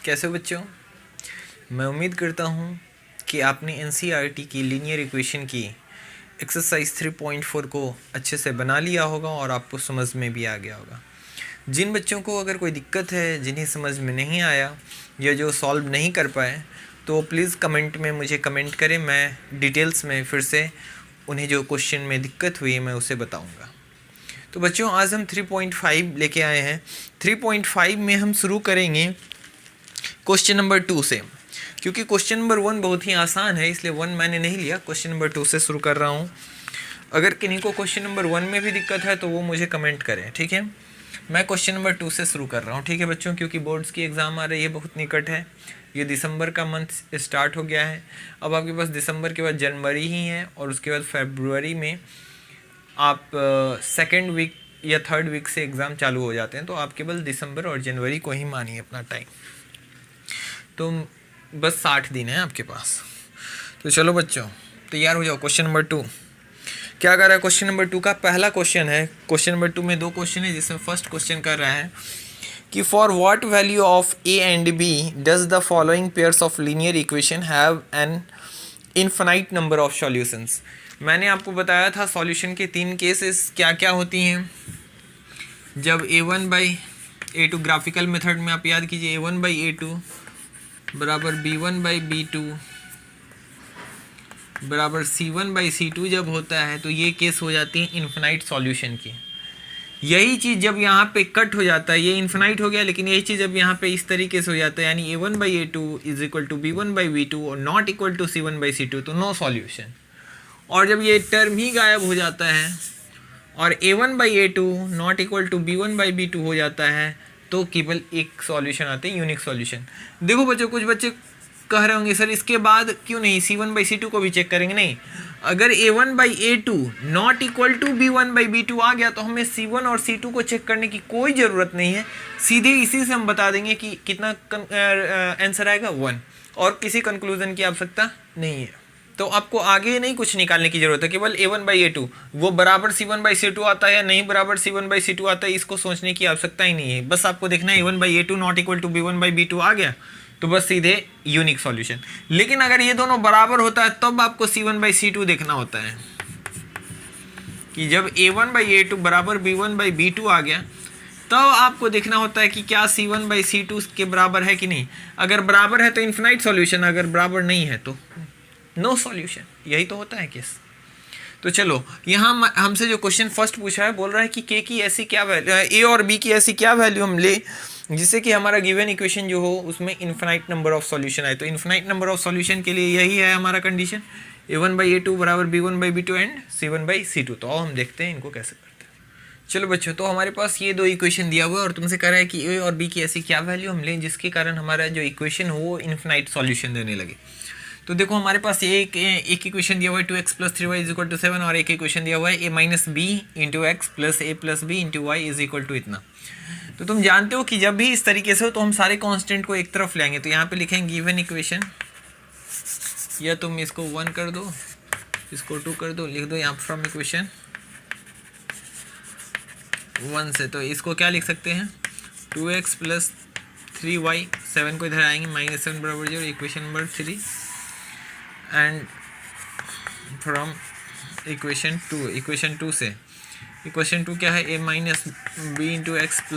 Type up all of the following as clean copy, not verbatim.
कैसे बच्चों, मैं उम्मीद करता हूँ कि आपने एनसीईआरटी की लीनियर इक्वेशन की एक्सरसाइज 3.4 को अच्छे से बना लिया होगा और आपको समझ में भी आ गया होगा। जिन बच्चों को अगर कोई दिक्कत है, जिन्हें समझ में नहीं आया या जो सॉल्व नहीं कर पाए, तो प्लीज़ कमेंट में मुझे कमेंट करें। मैं डिटेल्स में फिर से उन्हें जो क्वेश्चन में दिक्कत हुई मैं उसे बताऊँगा। तो बच्चों, आज हम 3.5 लेके आए हैं। 3.5 में हम शुरू करेंगे क्वेश्चन नंबर 2 से, क्योंकि क्वेश्चन नंबर 1 बहुत ही आसान है, इसलिए 1 मैंने नहीं लिया। क्वेश्चन नंबर 2 से शुरू कर रहा हूँ। अगर किन्हीं को क्वेश्चन नंबर 1 में भी दिक्कत है तो वो मुझे कमेंट करें, ठीक है। मैं क्वेश्चन नंबर 2 से शुरू कर रहा हूँ, ठीक है बच्चों, क्योंकि बोर्ड्स की एग्ज़ाम आ रही है, बहुत निकट है। ये दिसंबर का मंथ स्टार्ट हो गया है। अब आपके पास दिसंबर के बाद जनवरी ही है और उसके बाद फरवरी में आप सेकेंड वीक या थर्ड वीक से एग्ज़ाम चालू हो जाते हैं। तो आप केवल दिसंबर और जनवरी को ही मानिए अपना टाइम। तो बस 60 दिन है आपके पास। तो चलो बच्चों, तैयार हो जाओ। क्वेश्चन नंबर 2 क्या कर रहा है? क्वेश्चन नंबर 2 का पहला क्वेश्चन है। क्वेश्चन नंबर 2 में 2 क्वेश्चन है, जिसमें फर्स्ट क्वेश्चन कर रहा है कि for what value of a and b does the following pairs of linear equation have an infinite number of solutions. मैंने आपको बताया था सॉल्यूशन के 3 केसेस क्या क्या होती हैं। जब a1/a2 ग्राफिकल मेथड में आप याद कीजिए, a1/a2 बराबर b1/b2 बराबर c1/c2 जब होता है तो ये केस हो जाती है इन्फिनाइट सॉल्यूशन की। यही चीज़ जब यहाँ पे कट हो जाता है, ये इन्फिनाइट हो गया, लेकिन यही चीज़ जब यहाँ पे इस तरीके से हो जाता है, यानी a1/a2 is equal to b1/b2 और नॉट इक्वल टू c1/c2, तो नो सॉल्यूशन। और जब ये टर्म ही गायब हो जाता है और a1/a2 not equal to b1/b2 हो जाता है, तो केवल एक सॉल्यूशन आता है, यूनिक सॉल्यूशन। देखो बच्चों, कुछ बच्चे कह रहे होंगे सर इसके बाद क्यों नहीं c1/c2 को भी चेक करेंगे? नहीं, अगर a1/a2 not equal to b1/b2 आ गया तो हमें c1 और c2 को चेक करने की कोई ज़रूरत नहीं है। सीधे इसी से हम बता देंगे कि कितना आंसर आएगा, 1, और किसी कंक्लूजन की आवश्यकता नहीं है। तो आपको आगे नहीं कुछ निकालने की जरूरत है, केवल a1/a2 वो बराबर c1/c2 आता है या नहीं बराबर c1/c2 आता है, इसको सोचने की आवश्यकता ही नहीं है। बस आपको देखना है a1/a2 not equal to b1/b2 आ गया तो बस सीधे यूनिक सॉल्यूशन। लेकिन अगर ये दोनों बराबर होता है तब आपको c1/c2 देखना होता है, कि जब a1/a2 बराबर b1/b2 आ गया तब आपको देखना होता है कि क्या c1/c2 के बराबर है कि नहीं। अगर बराबर है तो इन्फिनाइट सॉल्यूशन, अगर बराबर नहीं है तो नो सॉल्यूशन। यही तो होता है केस। तो चलो, यहाँ हमसे जो क्वेश्चन फर्स्ट पूछा है, बोल रहा है कि के की ऐसी क्या वैल्यू, ए और बी की ऐसी क्या वैल्यू हम ले जिससे कि हमारा गिवन इक्वेशन जो हो उसमें इन्फिनाइट नंबर ऑफ सॉल्यूशन आए। तो इन्फिनाइट नंबर ऑफ सॉल्यूशन के लिए यही है हमारा कंडीशन, a1/a2 बराबर b1/b2 एंड c1/c2। तो हम देखते हैं इनको कैसे करते हैं। चलो बच्चों, तो हमारे पास ये 2 इक्वेशन दिया हुआ है और तुमसे कह रहा है कि ए और बी की ऐसी क्या वैल्यू हम लें जिसके कारण हमारा जो इक्वेशन हो वो इन्फिनाइट सॉल्यूशन देने लगे। तो देखो, हमारे पास एक इक्वेशन दिया हुआ है 2x + 3y = 7 और एक इक्वेशन दिया हुआ है a - b × x + a + b × y = इतना। तो तुम जानते हो कि जब भी इस तरीके से हो तो हम सारे कांस्टेंट को एक तरफ लेंगे। तो यहाँ पे लिखेंगे गिवन इक्वेशन, या तुम इसको 1 कर दो, इसको 2 कर दो, लिख दो यहाँ फ्रॉम इक्वेशन 1 से। तो इसको क्या लिख सकते हैं, 2x + 3y, 7 को इधर आएंगे, -7 = 0, equation number 3। And from equation 2, equation 2 से, इक्वेशन 2 क्या है, a - b × x +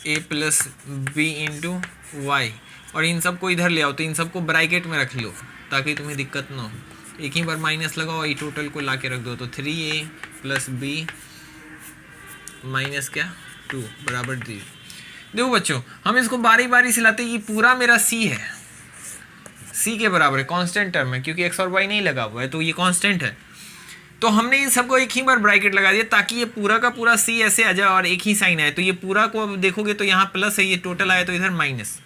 a + b × y, और इन सब को इधर ले आओ। तो इन सब को ब्रैकेट में रख लो ताकि तुम्हें दिक्कत ना हो। एक ही बार माइनस लगाओ, ये टोटल को ला के रख दो। तो 3a + b - क्या 2 बराबर 3। देखो बच्चों, हम इसको बारी बारी से लाते, ये पूरा मेरा c है, c के बराबर है, कांस्टेंट टर्म है, क्योंकि x और y नहीं लगा हुआ है तो ये कांस्टेंट है। तो हमने इन सबको एक ही बार ब्रैकेट लगा दिया ताकि ये पूरा का पूरा c ऐसे आ जाए और एक ही साइन आए। तो ये पूरा को अब देखोगे तो यहाँ प्लस है, ये टोटल आया तो इधर माइनस।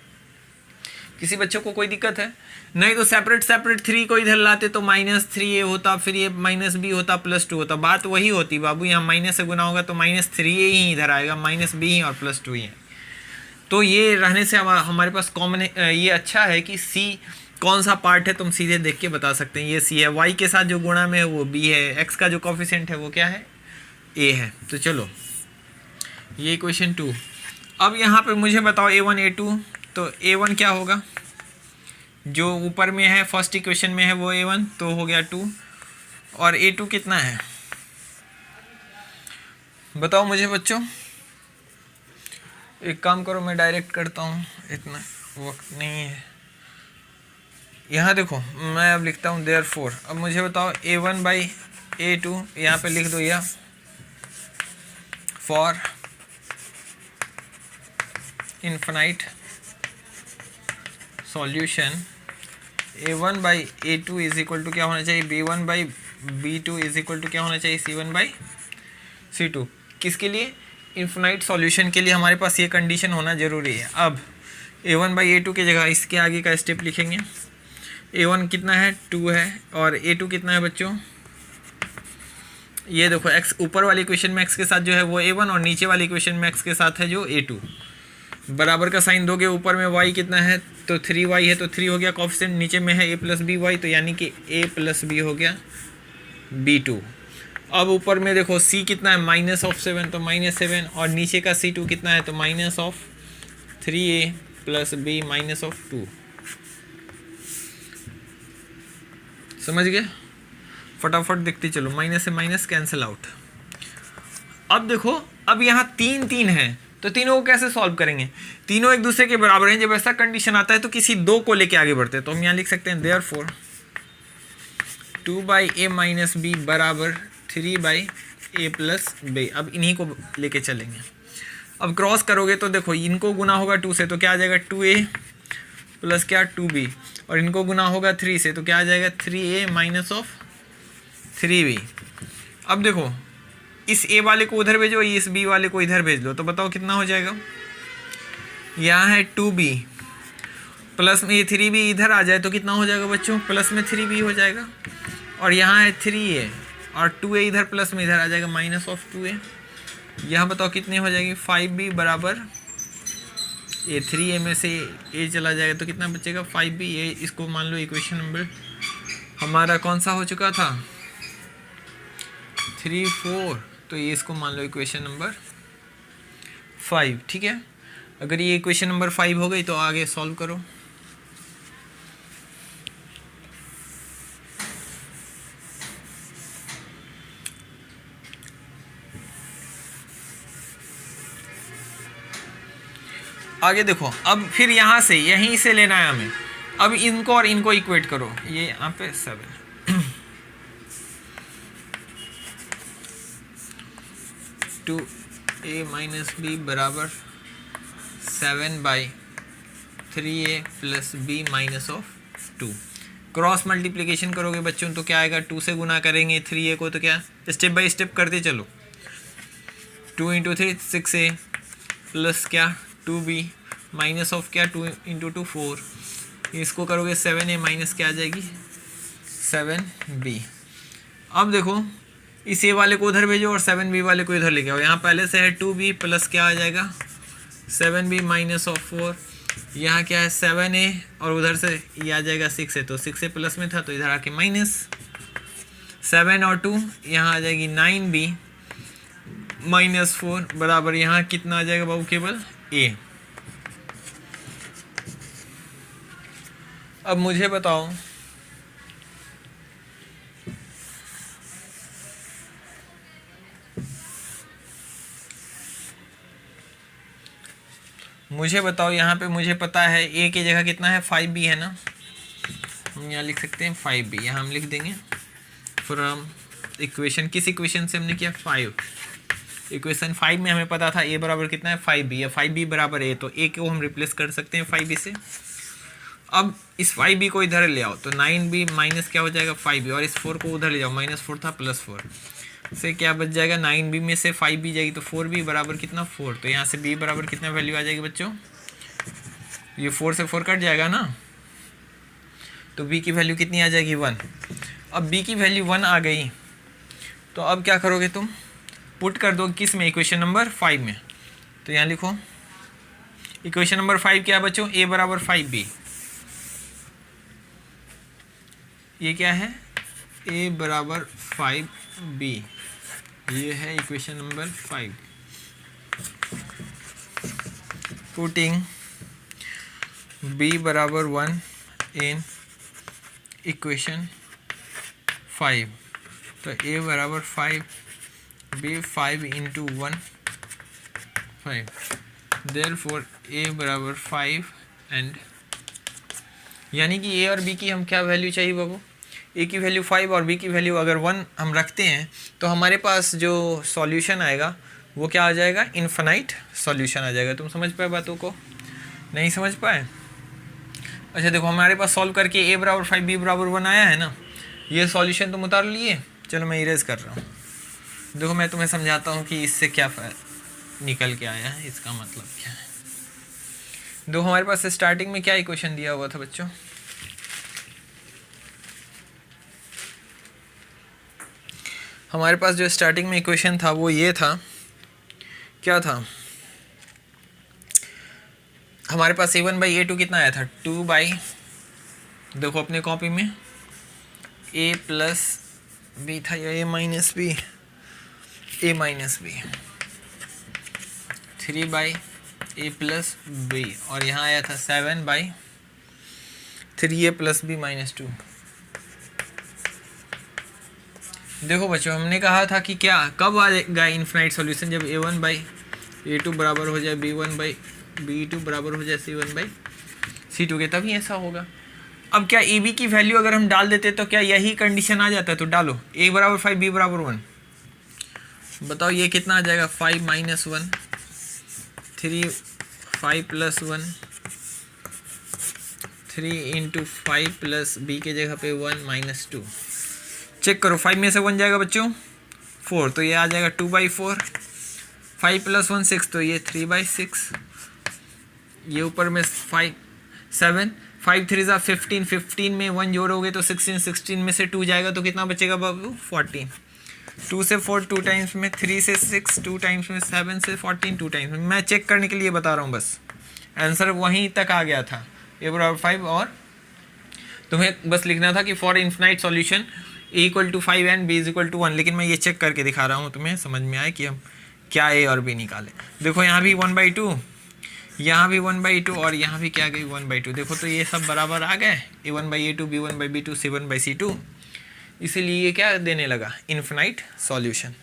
किसी बच्चों को कोई दिक्कत है? नहीं तो सेपरेट 3 को इधर लाते तो -3a होता, फिर ये -b होता, +2 होता। बात वही होती बाबू, यहाँ माइनस से गुना होगा तो -3a ही इधर आएगा, -b ही और +2 ही है। तो ये रहने से हमारे पास कॉमन ये अच्छा है कि c कौन सा पार्ट है तुम सीधे देख के बता सकते हैं। ये c है, y के साथ जो गुणा में है वो b है, x का जो कोफिशिएंट है वो क्या है, a है। तो चलो, ये इक्वेशन 2 अब यहाँ पे मुझे बताओ A1 A2, तो A1 क्या होगा, जो ऊपर में है फर्स्ट इक्वेशन में है वो A1, तो हो गया 2, और A2 कितना है बताओ मुझे बच्चों। एक काम करो, मैं डायरेक्ट करता हूँ, इतना वक्त नहीं है। यहाँ देखो मैं अब लिखता हूँ देयरफॉर, अब मुझे बताओ A1 बाई A2, यहाँ पे लिख दो या for infinite solution A1 by A2 is equal to क्या होना चाहिए, B1 by B2 is equal to क्या होना चाहिए, C1 बाई C2। किसके लिए, इन्फिनाइट सॉल्यूशन के लिए हमारे पास ये कंडीशन होना ज़रूरी है। अब A1 बाई A2 की जगह इसके आगे का स्टेप लिखेंगे। A1 कितना है 2 है, और A2 कितना है बच्चों, ये देखो x ऊपर वाली इक्वेशन में x के साथ जो है वो A1, और नीचे वाली इक्वेशन में x के साथ है जो A2। बराबर का साइन दोगे, ऊपर में y कितना है तो 3y है, तो 3 हो गया कोएफिशिएंट, नीचे में है a प्लस बी वाई, तो यानी कि a प्लस बी हो गया b2। अब ऊपर में देखो c कितना है -7, तो -7, और नीचे का c2 कितना है तो -3a प्लस b -2। समझ गए, फटाफट देखते चलो, माइनस से माइनस कैंसिल आउट। अब देखो, अब यहाँ 3 है, तो तीनों को कैसे सॉल्व करेंगे, तीनों एक दूसरे के बराबर हैं। जब ऐसा कंडीशन आता है तो किसी दो को लेके आगे बढ़ते हैं, तो हम यहाँ लिख सकते हैं therefore 2 by a minus b बराबर 3 बाई ए प्लस बी। अब इन्हीं को लेके चलेंगे। अब क्रॉस करोगे तो देखो इनको गुना होगा 2 से, तो क्या आ जाएगा 2a प्लस क्या 2b, और इनको गुना होगा 3 से, तो क्या आ जाएगा 3a माइनस ऑफ 3b। अब देखो इस a वाले को उधर भेजो, इस b वाले को इधर भेज लो, तो बताओ कितना हो जाएगा। यहाँ है 2b प्लस में ये 3b इधर आ जाए तो कितना हो जाएगा बच्चों, प्लस में 3b हो जाएगा, और यहाँ है 3a और 2a इधर प्लस में इधर आ जाएगा माइनस ऑफ 2a। यहाँ बताओ कितनी हो जाएगी 5b बराबर ये 3a में से a चला जाएगा तो कितना बचेगा 5b। ये इसको मान लो इक्वेशन नंबर हमारा कौन सा हो चुका था 3 4, तो ये इसको मान लो इक्वेशन नंबर 5। ठीक है, अगर ये इक्वेशन नंबर 5 हो गई तो आगे सॉल्व करो। आगे देखो, अब फिर यहाँ से यहीं से लेना है हमें। अब इनको और इनको इक्वेट करो, ये यहाँ पे 7 2a माइनस बी बराबर 7 by 3a plus b minus of 2। Cross multiplication करोगे बच्चों तो क्या आएगा, 2 से गुना करेंगे 3a को, तो क्या स्टेप बाय स्टेप करते चलो। 2 इंटू 3 6a प्लस क्या 2b माइनस ऑफ क्या 2 इंटू 2 4, इसको करोगे 7a माइनस क्या आ जाएगी 7b। अब देखो इस a वाले को उधर भेजो और 7b वाले को इधर लेके आओ। यहाँ पहले से है 2b प्लस क्या आ जाएगा 7b माइनस ऑफ 4, यहाँ क्या है 7a और उधर से ये आ जाएगा 6a, तो 6a प्लस में था तो इधर आके माइनस 7 और 2 यहाँ आ जाएगी 9b माइनस 4 बराबर यहाँ कितना आ जाएगा बाबू केवल a। अब मुझे बताओ यहाँ पे मुझे पता है a की जगह कितना है 5b है ना, हम यहाँ लिख सकते हैं 5b। यहाँ हम लिख देंगे फ्रॉम इक्वेशन, किस इक्वेशन से हमने किया 5, इक्वेशन 5 में हमें पता था a बराबर कितना है 5b या 5b बराबर a, तो a को हम रिप्लेस कर सकते हैं 5b से। अब इस 5b को इधर ले आओ तो 9b माइनस क्या हो जाएगा 5b, और इस 4 को उधर ले जाओ -4 था +4 से क्या बच जाएगा 9b में से 5b जाएगी तो 4b बराबर कितना 4, तो यहाँ से b बराबर कितना वैल्यू आ जाएगी बच्चों, ये 4 से 4 कट जाएगा ना, तो b की वैल्यू कितनी आ जाएगी 1। अब b की वैल्यू 1 आ गई तो अब क्या करोगे तुम, पुट कर दो किस में इक्वेशन नंबर 5 में, तो यहाँ लिखो इक्वेशन नंबर 5 क्या बच्चों a बराबर 5b, ये क्या है a बराबर 5b, ये है इक्वेशन नंबर 5। पुटिंग b बराबर 1 इन इक्वेशन 5, तो a बराबर 5, b 5 इंटू 1 5, देयरफॉर a बराबर 5 एंड, यानी कि a और b की हम क्या वैल्यू चाहिए बाबू, a की वैल्यू 5 और b की वैल्यू अगर 1 हम रखते हैं तो हमारे पास जो सॉल्यूशन आएगा वो क्या आ जाएगा, इन्फिनाइट सॉल्यूशन आ जाएगा। तुम समझ पाए बातों को, नहीं समझ पाए? अच्छा देखो, हमारे पास सॉल्व करके a बराबर 5 b बराबर 1 आया है ना, ये सॉल्यूशन तुम उतार लिए। चलो मैं इरेज कर रहा हूँ, देखो मैं तुम्हें समझाता हूँ कि इससे क्या निकल के आया है, इसका मतलब क्या है। देखो हमारे पास स्टार्टिंग में क्या इक्वेशन दिया हुआ था बच्चों, हमारे पास जो स्टार्टिंग में इक्वेशन था वो ये था, क्या था हमारे पास a1/a2 कितना आया था, 2 देखो अपने कॉपी में a प्लस b था या a minus b, a minus b, 3/a plus b, और यहाँ आया था 7/3a प्लस b माइनस 2। देखो बच्चों हमने कहा था कि क्या कब आएगा इन्फिनाइट सॉल्यूशन, जब a1/a2 बराबर हो जाए b1/b2 बराबर हो जाए c1/c2 के, तभी ऐसा होगा। अब क्या ए बी की वैल्यू अगर हम डाल देते तो क्या यही कंडीशन आ जाता है, तो डालो a बराबर 5 b बराबर 1, बताओ ये कितना आ जाएगा, 5 minus 1 3 5 plus 1 3 into 5 plus b के जगह पे 1 माइनस 2, चेक करो 5 में से 1 जाएगा बच्चों 4, तो ये आ जाएगा 2/4, 5 प्लस 1 6, तो ये 3/6, ये ऊपर में 5 7, 5 3 ज़ा 15, 15 में 1 जोड़ोगे तो 16, 16 में से 2 जाएगा तो कितना बचेगा बाबू, 14, 2 से 4 2 टाइम्स में, 3 से 6 2 टाइम्स में, 7 से 14 2 टाइम्स में। मैं चेक करने के लिए बता रहा हूँ, बस आंसर वहीं तक आ गया था, a बराबर 5, और तुम्हें बस लिखना था कि for infinite solution a equal to 5 and b is equal to 1, लेकिन मैं ये चेक करके दिखा रहा हूँ, तुम्हें समझ में आए कि हम क्या a और b निकाले। देखो यहाँ भी 1/2, यहाँ भी 1/2, और यहाँ भी क्या गई 1/2, देखो तो ये सब बराबर आ गए, a1/a2 b1/b2 c1/c2, इसीलिए ये क्या देने लगा, इन्फिनाइट सॉल्यूशन।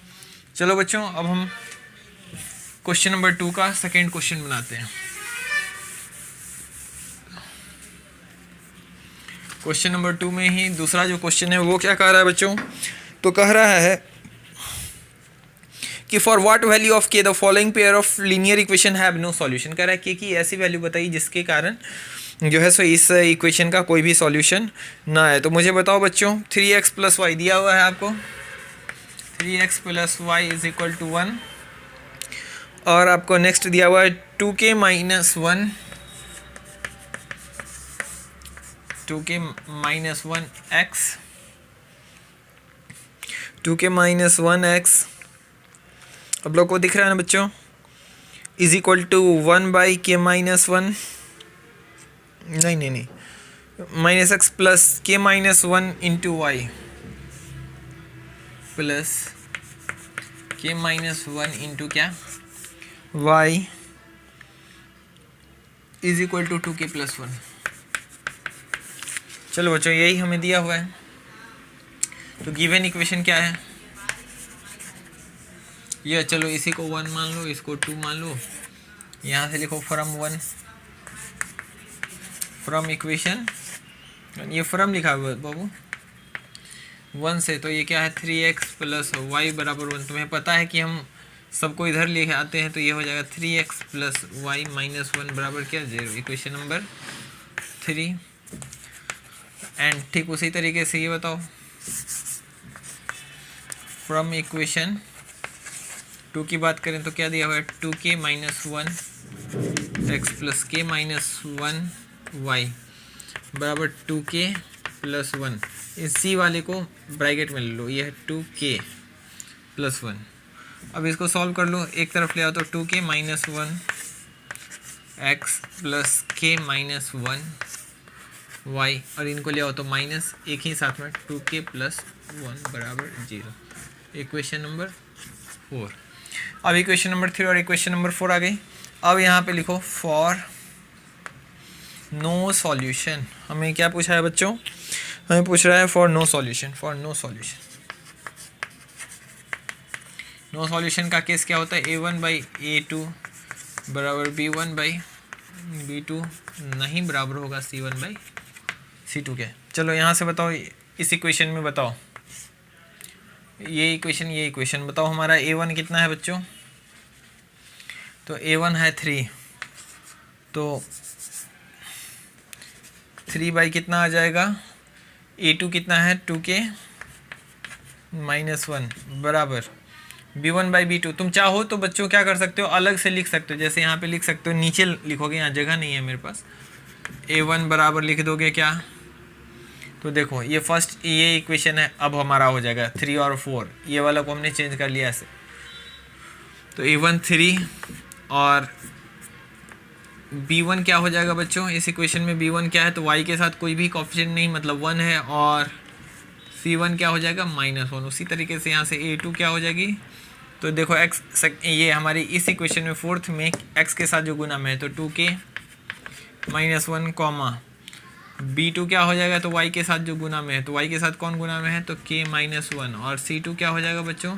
चलो बच्चों अब हम क्वेश्चन नंबर 2 का सेकेंड क्वेश्चन बनाते हैं। क्वेश्चन नंबर 2 में ही दूसरा जो क्वेश्चन है वो क्या कह रहा है बच्चों, तो कह रहा है कि for what value of k the following pair of linear equation have no solution, कह रहा है के की ऐसी वैल्यू बताइए जिसके कारण जो है सो इस इक्वेशन का कोई भी सॉल्यूशन ना है। तो मुझे बताओ बच्चों, 3x प्लस वाई दिया हुआ है आपको, 3x plus y is equal to 1, और आपको नेक्स्ट दिया हुआ है 2k minus 1 2k minus 1x 2k minus 1x, अब लोग को दिख रहा है ना बच्चों, is equal to 1/k minus 1, नहीं minus x plus k minus 1 into y plus k minus 1 into क्या y is equal to 2k plus 1। चलो बच्चों यही हमें दिया हुआ है, तो गिवन इक्वेशन क्या है ये, चलो इसी को 1 मान लो, इसको 2 मान लो, यहाँ से लिखो फ्रॉम इक्वेशन, ये फ्रॉम लिखा हुआ है बाबू 1 से, तो ये क्या है 3x प्लस वाई बराबर 1। तुम्हें पता है कि हम सबको इधर ले आते हैं तो ये हो जाएगा 3x प्लस वाई माइनस 1 बराबर क्या 0, इक्वेशन नंबर 3। एंड ठीक उसी तरीके से ये बताओ फ्रॉम इक्वेशन 2 की बात करें तो क्या दिया हुआ है 2k minus 1 x plus k minus 1 y बराबर 2k प्लस 1, इस c वाले को ब्रैकेट में ले लो, ये है 2k प्लस 1। अब इसको सॉल्व कर लो, एक तरफ ले आओ तो 2k minus 1 x plus k minus 1 y, और इनको ले आओ तो माइनस एक ही साथ में 2k प्लस 1 बराबर 0, इक्वेशन नंबर 4। अब इक्वेशन नंबर 3 और इक्वेशन नंबर 4 आ गई। अब यहाँ पे लिखो फॉर नो सॉल्यूशन। हमें क्या पूछा है बच्चों? हमें पूछ रहा है for no solution. For no solution, no solution का केस क्या होता है? a1/a2 बराबर b1/b2 नहीं बराबर होगा c1/c2 के। चलो यहाँ से बताओ, इस इक्वेशन में बताओ, ये इक्वेशन बताओ, हमारा a1 कितना है बच्चों? तो a1 है 3, तो 3 कितना आ जाएगा? a2 कितना है? 2k -1 बराबर b1/b2। तुम चाहो तो बच्चों क्या कर सकते हो, अलग से लिख सकते हो, जैसे यहाँ पे लिख सकते हो, नीचे लिखोगे, यहाँ जगह नहीं है मेरे पास। a1 बराबर लिख दोगे क्या? तो देखो ये फर्स्ट ये इक्वेशन है, अब हमारा हो जाएगा 3 और 4, ये वाला को हमने चेंज कर लिया ऐसे। तो a1 3 और b1 क्या हो जाएगा बच्चों? इस इक्वेशन में b1 क्या है? तो y के साथ कोई भी कोएफिशिएंट नहीं, मतलब 1 है, और c1 क्या हो जाएगा? -1। उसी तरीके से यहाँ से a2 क्या हो जाएगी? तो देखो x, ये हमारी इस इक्वेशन में फोर्थ में x के साथ जो गुना में है, तो 2k -1 कॉमा b2 क्या हो जाएगा? तो y के साथ जो गुना में है, तो y के साथ कौन गुना में है? तो k -1, और c2 क्या हो जाएगा बच्चों?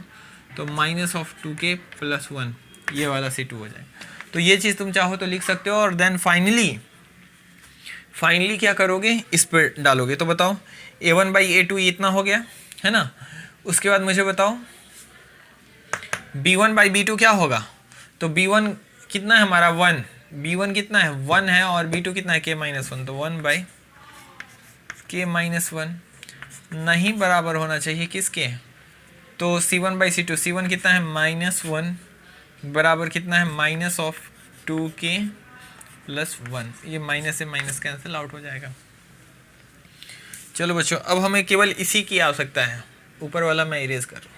तो -2k + 1, ये वाला c2 हो जाएगा। तो ये चीज़ तुम चाहो तो लिख सकते हो, और देन फाइनली क्या करोगे? इस पर डालोगे। तो बताओ a1/a2 इतना हो गया है ना। उसके बाद मुझे बताओ b1/b2 क्या होगा? तो b1 कितना है हमारा? 1। b1 कितना है? 1 है, और b2 कितना है? k -1। तो 1/k -1 नहीं बराबर होना चाहिए किसके? तो c1/c2। c1 कितना है? -1 बराबर कितना है? -2k + 1। ये माइनस से माइनस कैंसिल आउट हो जाएगा। चलो बच्चों, अब हमें केवल इसी की आवश्यकता है, ऊपर वाला मैं इरेज कर रहा हूँ।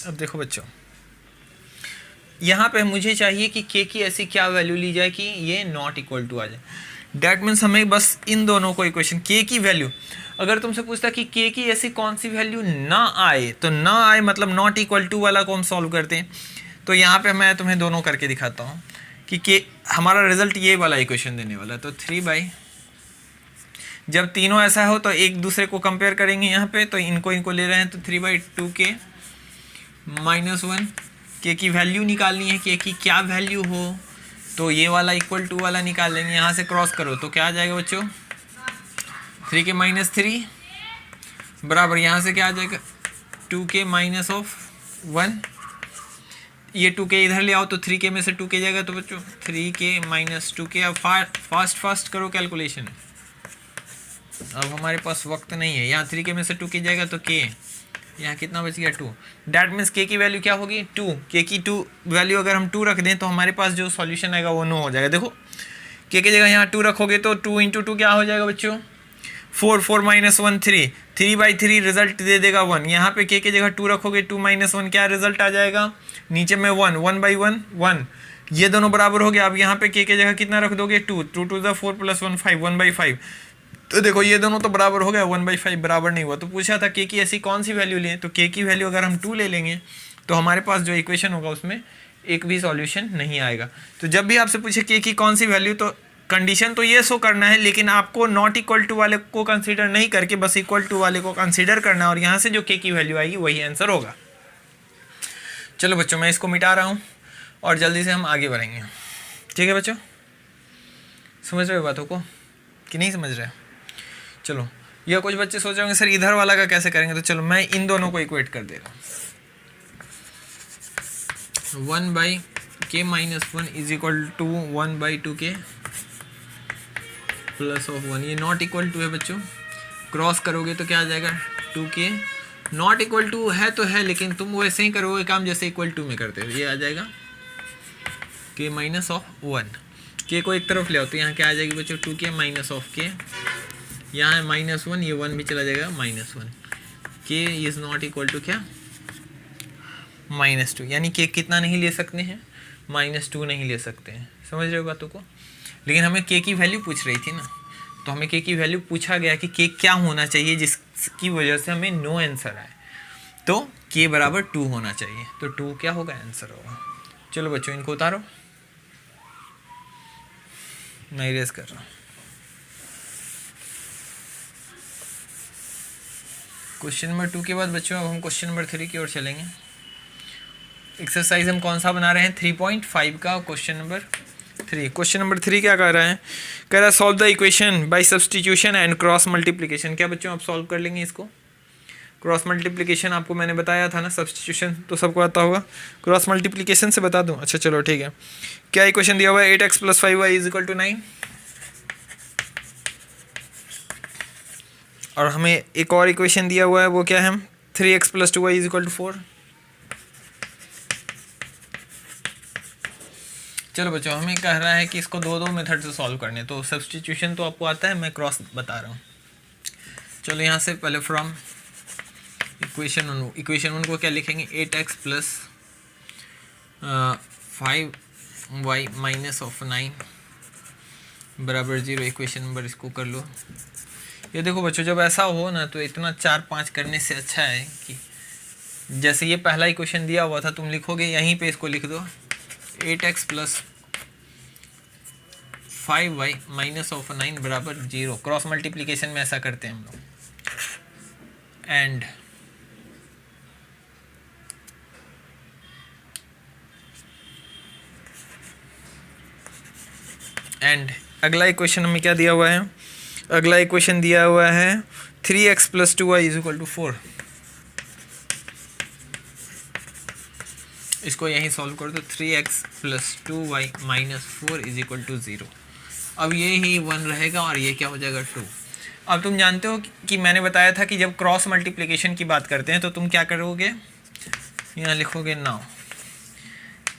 अब देखो बच्चों, यहाँ पे मुझे चाहिए कि k की ऐसी क्या वैल्यू ली जाए कि ये नॉट इक्वल टू आ जाए। डैट मीन्स हमें बस इन दोनों को इक्वेशन k की वैल्यू, अगर तुमसे पूछता कि k की ऐसी कौन सी वैल्यू ना आए, तो ना आए मतलब नॉट इक्वल टू वाला को हम सॉल्व करते हैं। तो यहाँ पे मैं तुम्हें दोनों करके दिखाता हूँ कि k हमारा रिजल्ट ये वाला इक्वेशन देने वाला है। तो 3 जब तीनों ऐसा हो तो एक दूसरे को कंपेयर करेंगे यहाँ पे, तो इनको ले रहे हैं, तो 3/2k -1। k की वैल्यू निकालनी है, k की क्या वैल्यू हो, तो ये वाला इक्वल टू वाला निकाल लेंगे। यहाँ से क्रॉस करो तो क्या आ जाएगा बच्चों? 3k -3 बराबर यहाँ से क्या आ जाएगा? 2k -1। ये 2k इधर ले आओ तो 3k में से 2k जाएगा, तो बच्चों 3k -2k। अब फास्ट करो कैलकुलेशन, अब हमारे पास वक्त नहीं है। यहाँ 3k में से 2k जाएगा तो k, यहाँ कितना बच गया? 2। डैट मीन्स k की वैल्यू क्या होगी? 2। k की 2 वैल्यू अगर हम 2 रख दें तो हमारे पास जो सॉल्यूशन आएगा वो 9 हो जाएगा। देखो k की जगह यहाँ 2 रखोगे तो 2 × 2 क्या हो जाएगा बच्चों? 4 4 -1 3 3/3 रिजल्ट दे देगा 1। यहाँ पे k की जगह 2 रखोगे, 2 - 1 क्या रिजल्ट आ जाएगा? नीचे में 1 1/1 1, ये दोनों बराबर हो गया। अब यहाँ पे k की जगह कितना रख दोगे? 2 2 2 4 + 1 5 1/5। तो देखो ये दोनों तो बराबर हो गया, 1/5 बराबर नहीं हुआ। तो पूछा था k की ऐसी कौन सी वैल्यू लें, तो k की वैल्यू अगर हम 2 ले लेंगे तो हमारे पास जो इक्वेशन होगा उसमें एक भी सॉल्यूशन नहीं आएगा। तो जब भी आपसे पूछे k की कौन सी वैल्यू, तो कंडीशन तो ये शो करना है, लेकिन आपको नॉट इक्वल टू वाले को कंसीडर नहीं करके बस इक्वल टू वाले को कंसीडर करना है, और यहाँ से जो k की वैल्यू आएगी वही आंसर होगा। चलो बच्चों, मैं इसको मिटा रहा हूँ और जल्दी से हम आगे बढ़ेंगे। ठीक है बच्चों, समझ रहे हो बातों को कि नहीं समझ रहे? चलो, यह कुछ बच्चे सोच रहे होंगे सर इधर वाला का कैसे करेंगे, तो चलो मैं इन दोनों को इक्वेट कर दे रहा हूँ। 1/k - 1 = 1/2k + 1। ये नॉट इक्वल टू है बच्चों, क्रॉस करोगे तो क्या आ जाएगा? 2k। नॉट इक्वल टू है तो है, लेकिन तुम वैसे ही करोगे काम जैसे इक्वल टू में करते हो। ये आ जाएगा k - 1। k को एक तरफ ले आओ तो यहाँ क्या आ जाएगी बच्चों? 2k - k। यहाँ है -1, ये 1 भी चला जाएगा -1। k is not equal to क्या? -2। यानी k कितना नहीं ले सकते हैं? -2 नहीं ले सकते हैं। समझ रहे हो बातों को? लेकिन हमें k की वैल्यू पूछ रही थी ना, तो हमें k की वैल्यू पूछा गया कि k क्या होना चाहिए जिसकी वजह से हमें नो आंसर आए। तो k बराबर 2 होना चाहिए, तो 2 क्या होगा, आंसर होगा। चलो बच्चों इनको उतारो, मैं इरेज कर रहा हूँ। क्वेश्चन नंबर 2 के बाद बच्चों अब हम क्वेश्चन नंबर 3 की ओर चलेंगे। एक्सरसाइज हम कौन सा बना रहे हैं, 3.5 का क्वेश्चन नंबर 3। क्वेश्चन नंबर 3 क्या कर रहा है, कह रहा है solve the equation by substitution and cross multiplication. क्या बच्चों आप सॉल्व कर लेंगे इसको। क्रॉस मल्टीप्लिकेशन आपको मैंने बताया था ना, सब्स्टिट्यूशन तो सबको आता होगा, क्रॉस मल्टीप्लिकेशन से बता दूं। अच्छा चलो ठीक है। क्या इक्वेशन दिया हुआ है, 8x + 5y = 9, और हमें एक और इक्वेशन दिया हुआ है, वो क्या है, 3x + 2y = 4। चलो बच्चों हमें कह रहा है कि इसको दो मेथड से सॉल्व करने, तो सब्स्टिट्यूशन तो आपको आता है, मैं क्रॉस बता रहा हूँ। चलो यहाँ से पहले फ्रॉम इक्वेशन 1 को क्या लिखेंगे, 8x + 5y - (9) बराबर 0। इक्वेशन नंबर इसको कर लो। ये देखो बच्चों जब ऐसा हो ना तो इतना 4-5 करने से अच्छा है कि जैसे ये पहला इक्वेशन दिया हुआ था तुम लिखोगे यहीं पे, इसको लिख दो 8x + 5y - (9) बराबर 0। क्रॉस मल्टीप्लिकेशन में ऐसा करते हैं हम लोग। एंड अगला इक्वेशन हमें क्या दिया हुआ है, अगला इक्वेशन दिया हुआ है 3x + 2y = 4। इसको यहीं सॉल्व कर दो, 3x + 2y - (4) = 0। अब ये ही 1 रहेगा और ये क्या हो जाएगा 2। अब तुम जानते हो कि मैंने बताया था कि जब क्रॉस मल्टीप्लिकेशन की बात करते हैं तो तुम क्या करोगे, यहाँ लिखोगे नाउ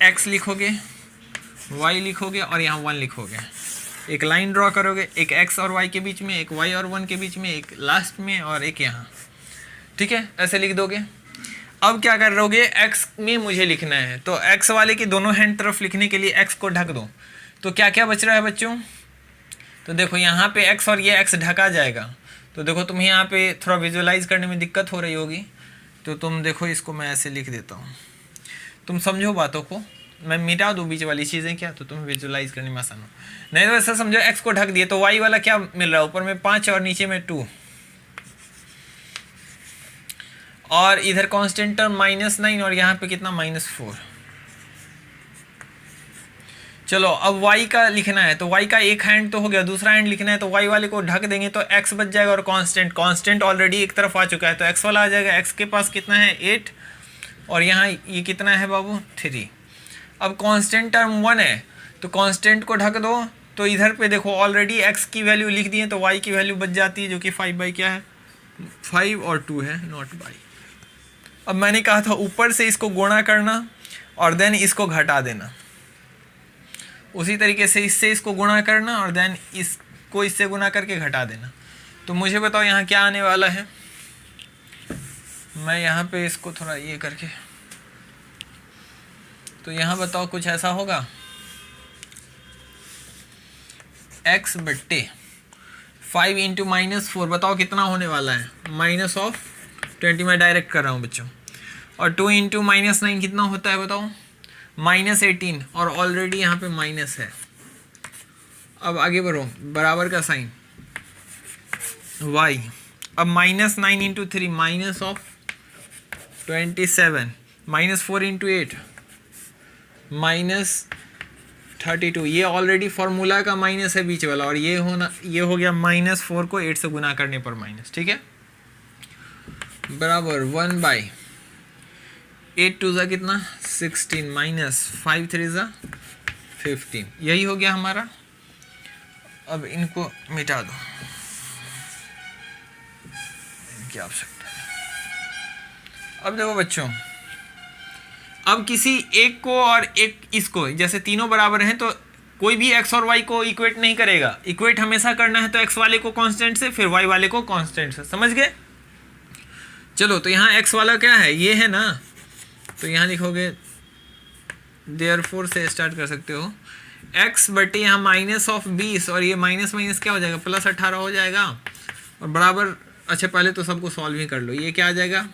x लिखोगे, y लिखोगे और यहाँ 1 लिखोगे, एक लाइन ड्रॉ करोगे, एक x और y के बीच में, एक y और 1 के बीच में, एक लास्ट में और एक यहाँ, ठीक है, ऐसे लिख दोगे। अब क्या कर रहोगे, x में मुझे लिखना है, तो x वाले की दोनों हैंड तरफ लिखने के लिए x को ढक दो। तो क्या क्या बच रहा है बच्चों, तो देखो यहाँ पे x और ये x ढका जाएगा। तो देखो तुम यहाँ पे थोड़ा विजुअलाइज करने में दिक्कत हो रही होगी, तो तुम देखो इसको मैं ऐसे लिख देता हूँ, तुम समझो बातों को, मैं मिटा दूँ बीच वाली चीज़ें क्या, तो तुम्हें विजुअलाइज करने में आसान हो। नहीं तो ऐसा समझो x को ढक दिए तो y वाला क्या मिल रहा है, ऊपर में 5 और नीचे में 2, और इधर कांस्टेंट टर्म -9 और यहाँ पे कितना -4। चलो अब y का लिखना है, तो y का एक हैंड तो हो गया, दूसरा हैंड लिखना है, तो y वाले को ढक देंगे तो x बच जाएगा, और कांस्टेंट ऑलरेडी एक तरफ आ चुका है तो x वाला आ जाएगा। x के पास कितना है 8, और यहाँ ये कितना है बाबू 3। अब कांस्टेंट टर्म 1 है तो कांस्टेंट को ढक दो, तो इधर पे देखो ऑलरेडी x की वैल्यू लिख दी है तो y की वैल्यू बच जाती है, जो कि 5 क्या है 5 और 2 है, नॉट बाई। अब मैंने कहा था ऊपर से इसको गुणा करना और देन इसको घटा देना, उसी तरीके से इससे इसको गुणा करना और देन इसको इससे गुणा करके घटा देना। तो मुझे बताओ यहाँ क्या आने वाला है, मैं यहाँ पे इसको थोड़ा ये करके, तो यहाँ बताओ कुछ ऐसा होगा, x बट्टे 5 × -4 बताओ कितना होने वाला है, -20। मैं डायरेक्ट कर रहा हूँ बच्चों। और 2 × -9 कितना होता है बताओ, -18, और ऑलरेडी यहाँ पे माइनस है। अब आगे बढ़ो, बराबर का साइन y, अब -9 × 3 -27, -4 × 8 -32। ये ऑलरेडी फार्मूला का माइनस है बीच वाला, और ये हो गया -4 को 8 से गुना करने पर माइनस, ठीक है, बराबर 1/8 2 ज़ा कितना 16 -5 3 ज़ा 15। यही हो गया हमारा। अब इनको मिटा दो, इनकी आवश्यकता है। अब देखो बच्चों, अब किसी एक को और एक इसको, जैसे तीनों बराबर हैं तो कोई भी x और y को इक्वेट नहीं करेगा, इक्वेट हमेशा करना है तो x वाले को कांस्टेंट से, फिर y वाले को कांस्टेंट से, समझ गए। चलो तो यहाँ x वाला क्या है, ये है ना, तो यहाँ लिखोगे देयरफॉर से स्टार्ट कर सकते हो, x बटे यहाँ -20, और ये माइनस माइनस क्या हो जाएगा +18 हो जाएगा, और बराबर, अच्छा पहले तो सबको सॉल्व ही कर लो, ये क्या आ जाएगा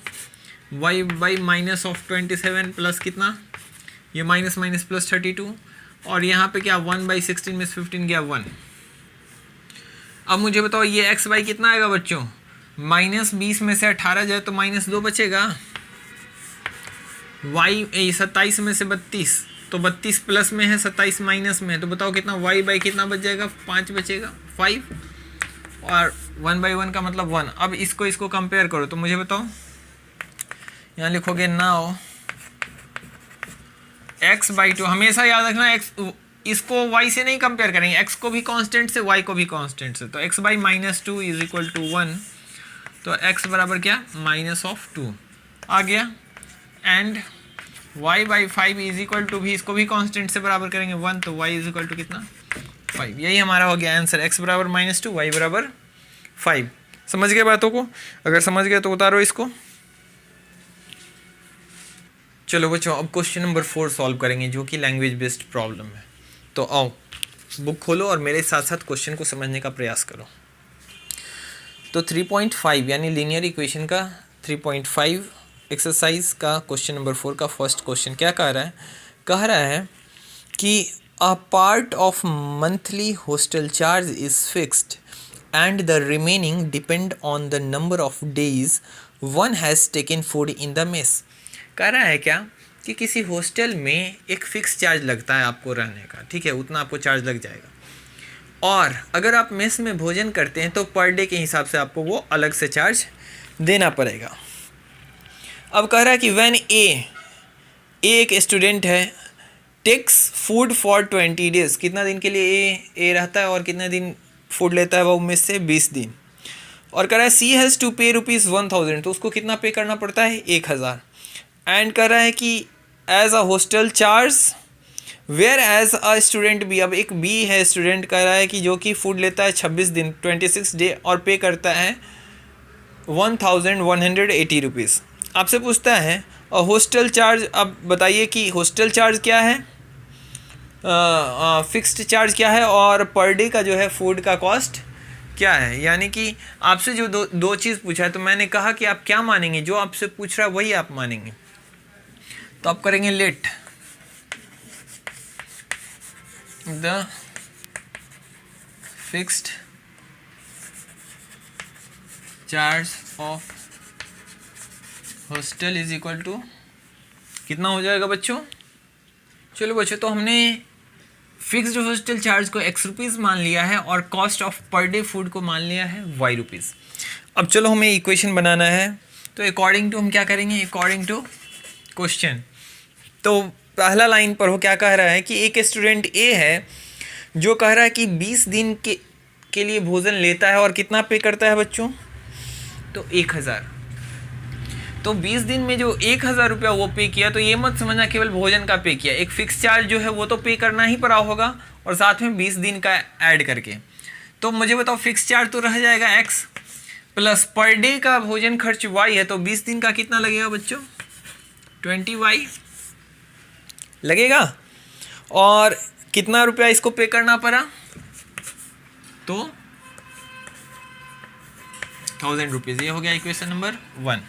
y by minus of 27 plus कितना, ये माइनस माइनस प्लस 32, और यहाँ पे क्या 1/16 में 15 गया 1। अब मुझे बताओ ये x बाई कितना आएगा बच्चों, -20 में से 18 जाए तो -2 बचेगा, y 27 में से 32 तो 32 प्लस में है, 27 माइनस में है, तो बताओ कितना y बाई कितना बच जाएगा, 5 बचेगा, 5, और 1/1 का मतलब 1। अब इसको कंपेयर करो तो मुझे बताओ, यहाँ लिखोगे नाउ x/2, हमेशा याद रखना x इसको y से नहीं कंपेयर करेंगे, x को भी कांस्टेंट से y को भी कांस्टेंट से, तो x/-2 इज इक्वल टू 1, तो x बराबर क्या -2 आ गया, and y/5 is equal to भी इसको भी कांस्टेंट से बराबर करेंगे 1, तो y इज इक्वल टू कितना 5। यही हमारा हो गया आंसर, x बराबर -2 y बराबर 5। समझ गए बातों को? अगर समझ गए तो उतारो इसको। चलो बच्चों अब क्वेश्चन नंबर 4 सॉल्व करेंगे जो कि लैंग्वेज बेस्ड प्रॉब्लम है। तो आओ बुक खोलो और मेरे साथ साथ क्वेश्चन को समझने का प्रयास करो। तो 3.5 यानी लीनियर इक्वेशन का 3.5 एक्सरसाइज का क्वेश्चन नंबर 4 का फर्स्ट क्वेश्चन क्या कह रहा है? कह रहा है कि a part of monthly hostel charge is fixed and the remaining depend on the number of days one has taken food in the mess. कह रहा है क्या कि किसी हॉस्टल में एक फ़िक्स चार्ज लगता है आपको रहने का, ठीक है, उतना आपको चार्ज लग जाएगा, और अगर आप मेस में भोजन करते हैं तो पर डे के हिसाब से आपको वो अलग से चार्ज देना पड़ेगा। अब कह रहा है कि व्हेन ए एक स्टूडेंट है टेक्स फूड फॉर 20 डेज, कितना दिन के लिए ए रहता है और कितने दिन फूड लेता है वो मेस से 20 दिन, और कह रहा है सी हैज़ टू पे ₹1000, तो उसको कितना पे करना पड़ता है 1000, एंड कर रहा है कि as a hostel charge where as a student be, अब एक बी है स्टूडेंट कह रहा है कि जो कि फूड लेता है 26 दिन 26 डे और पे करता है 1180 रुपीज़। आपसे पूछता है और हॉस्टल चार्ज, अब बताइए कि हॉस्टल चार्ज क्या है, फिक्स्ड चार्ज क्या है, और पर डे का जो है फूड का कॉस्ट क्या है। यानी कि आपसे जो दो चीज़ पूछा है तो मैंने कहा कि आप क्या मानेंगे, जो आपसे पूछ रहा है वही आप मानेंगे। तो आप करेंगे let the fixed charge of hostel is equal to कितना हो जाएगा बच्चों। चलो बच्चों, तो हमने फिक्स्ड हॉस्टल चार्ज को ₹X मान लिया है और cost of per day food को मान लिया है ₹Y। अब चलो हमें इक्वेशन बनाना है, तो अकॉर्डिंग टू हम क्या करेंगे, अकॉर्डिंग टू क्वेश्चन। तो पहला लाइन पर हो क्या कह रहा है कि एक स्टूडेंट ए है जो कह रहा है कि 20 दिन के लिए भोजन लेता है और कितना पे करता है बच्चों, तो 1000। तो 20 दिन में जो 1000 रुपया वो पे किया, तो ये मत समझना केवल भोजन का पे किया, एक फिक्स चार्ज जो है वो तो पे करना ही पड़ा होगा और साथ में 20 दिन का ऐड करके। तो मुझे बताओ फिक्स चार्ज तो रह जाएगा x प्लस पर डे का भोजन खर्च y है, तो 20 दिन का कितना लगेगा बच्चों 20y लगेगा, और कितना रुपया इसको पे करना पड़ा, तो 1000 रुपीज़। ये हो गया इक्वेशन नंबर 1।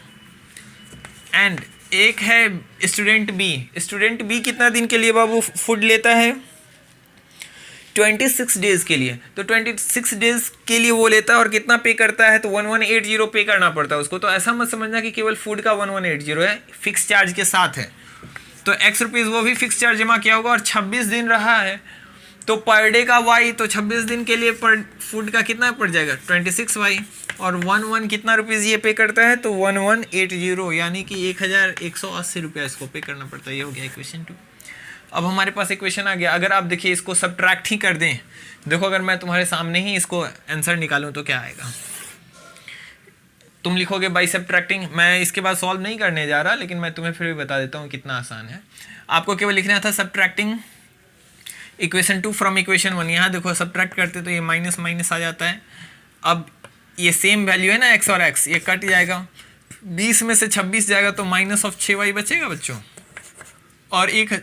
एंड एक है स्टूडेंट बी कितना दिन के लिए बाबू फूड लेता है 26 डेज़ के लिए, तो 26 डेज़ के लिए वो लेता है और कितना पे करता है, तो 1180 पे करना पड़ता है उसको। तो ऐसा मत समझना कि केवल फूड का 1180 है, फिक्स चार्ज के साथ है, तो ₹X वो भी फिक्स चार्ज जमा किया होगा, और 26 दिन रहा है तो पर डे का y, तो 26 दिन के लिए पर फूड का कितना पड़ जाएगा 26y, और 11 कितना रुपीज़ ये पे करता है, तो 1180 यानी कि 1180 रुपया इसको पे करना पड़ता है। ये हो गया इक्वेशन 2। अब हमारे पास इक्वेशन आ गया। अगर आप देखिए इसको सब्ट्रैक्ट ही कर दें, देखो अगर मैं तुम्हारे सामने ही इसको आंसर निकालूं तो क्या आएगा, तुम लिखोगे बाई सब्ट्रैक्टिंग। मैं इसके बाद सॉल्व नहीं करने जा रहा, लेकिन मैं तुम्हें फिर भी बता देता हूँ कितना आसान है। आपको केवल लिखना था सब्ट्रैक्टिंग इक्वेशन 2 फ्रॉम इक्वेशन 1। यहाँ देखो सब्ट्रैक्ट करते तो ये माइनस माइनस आ जाता है। अब ये सेम वैल्यू है ना x और x, ये कट जाएगा, 20 में से 26 जाएगा तो माइनस ऑफ 6y बचेगा बच्चों, और एक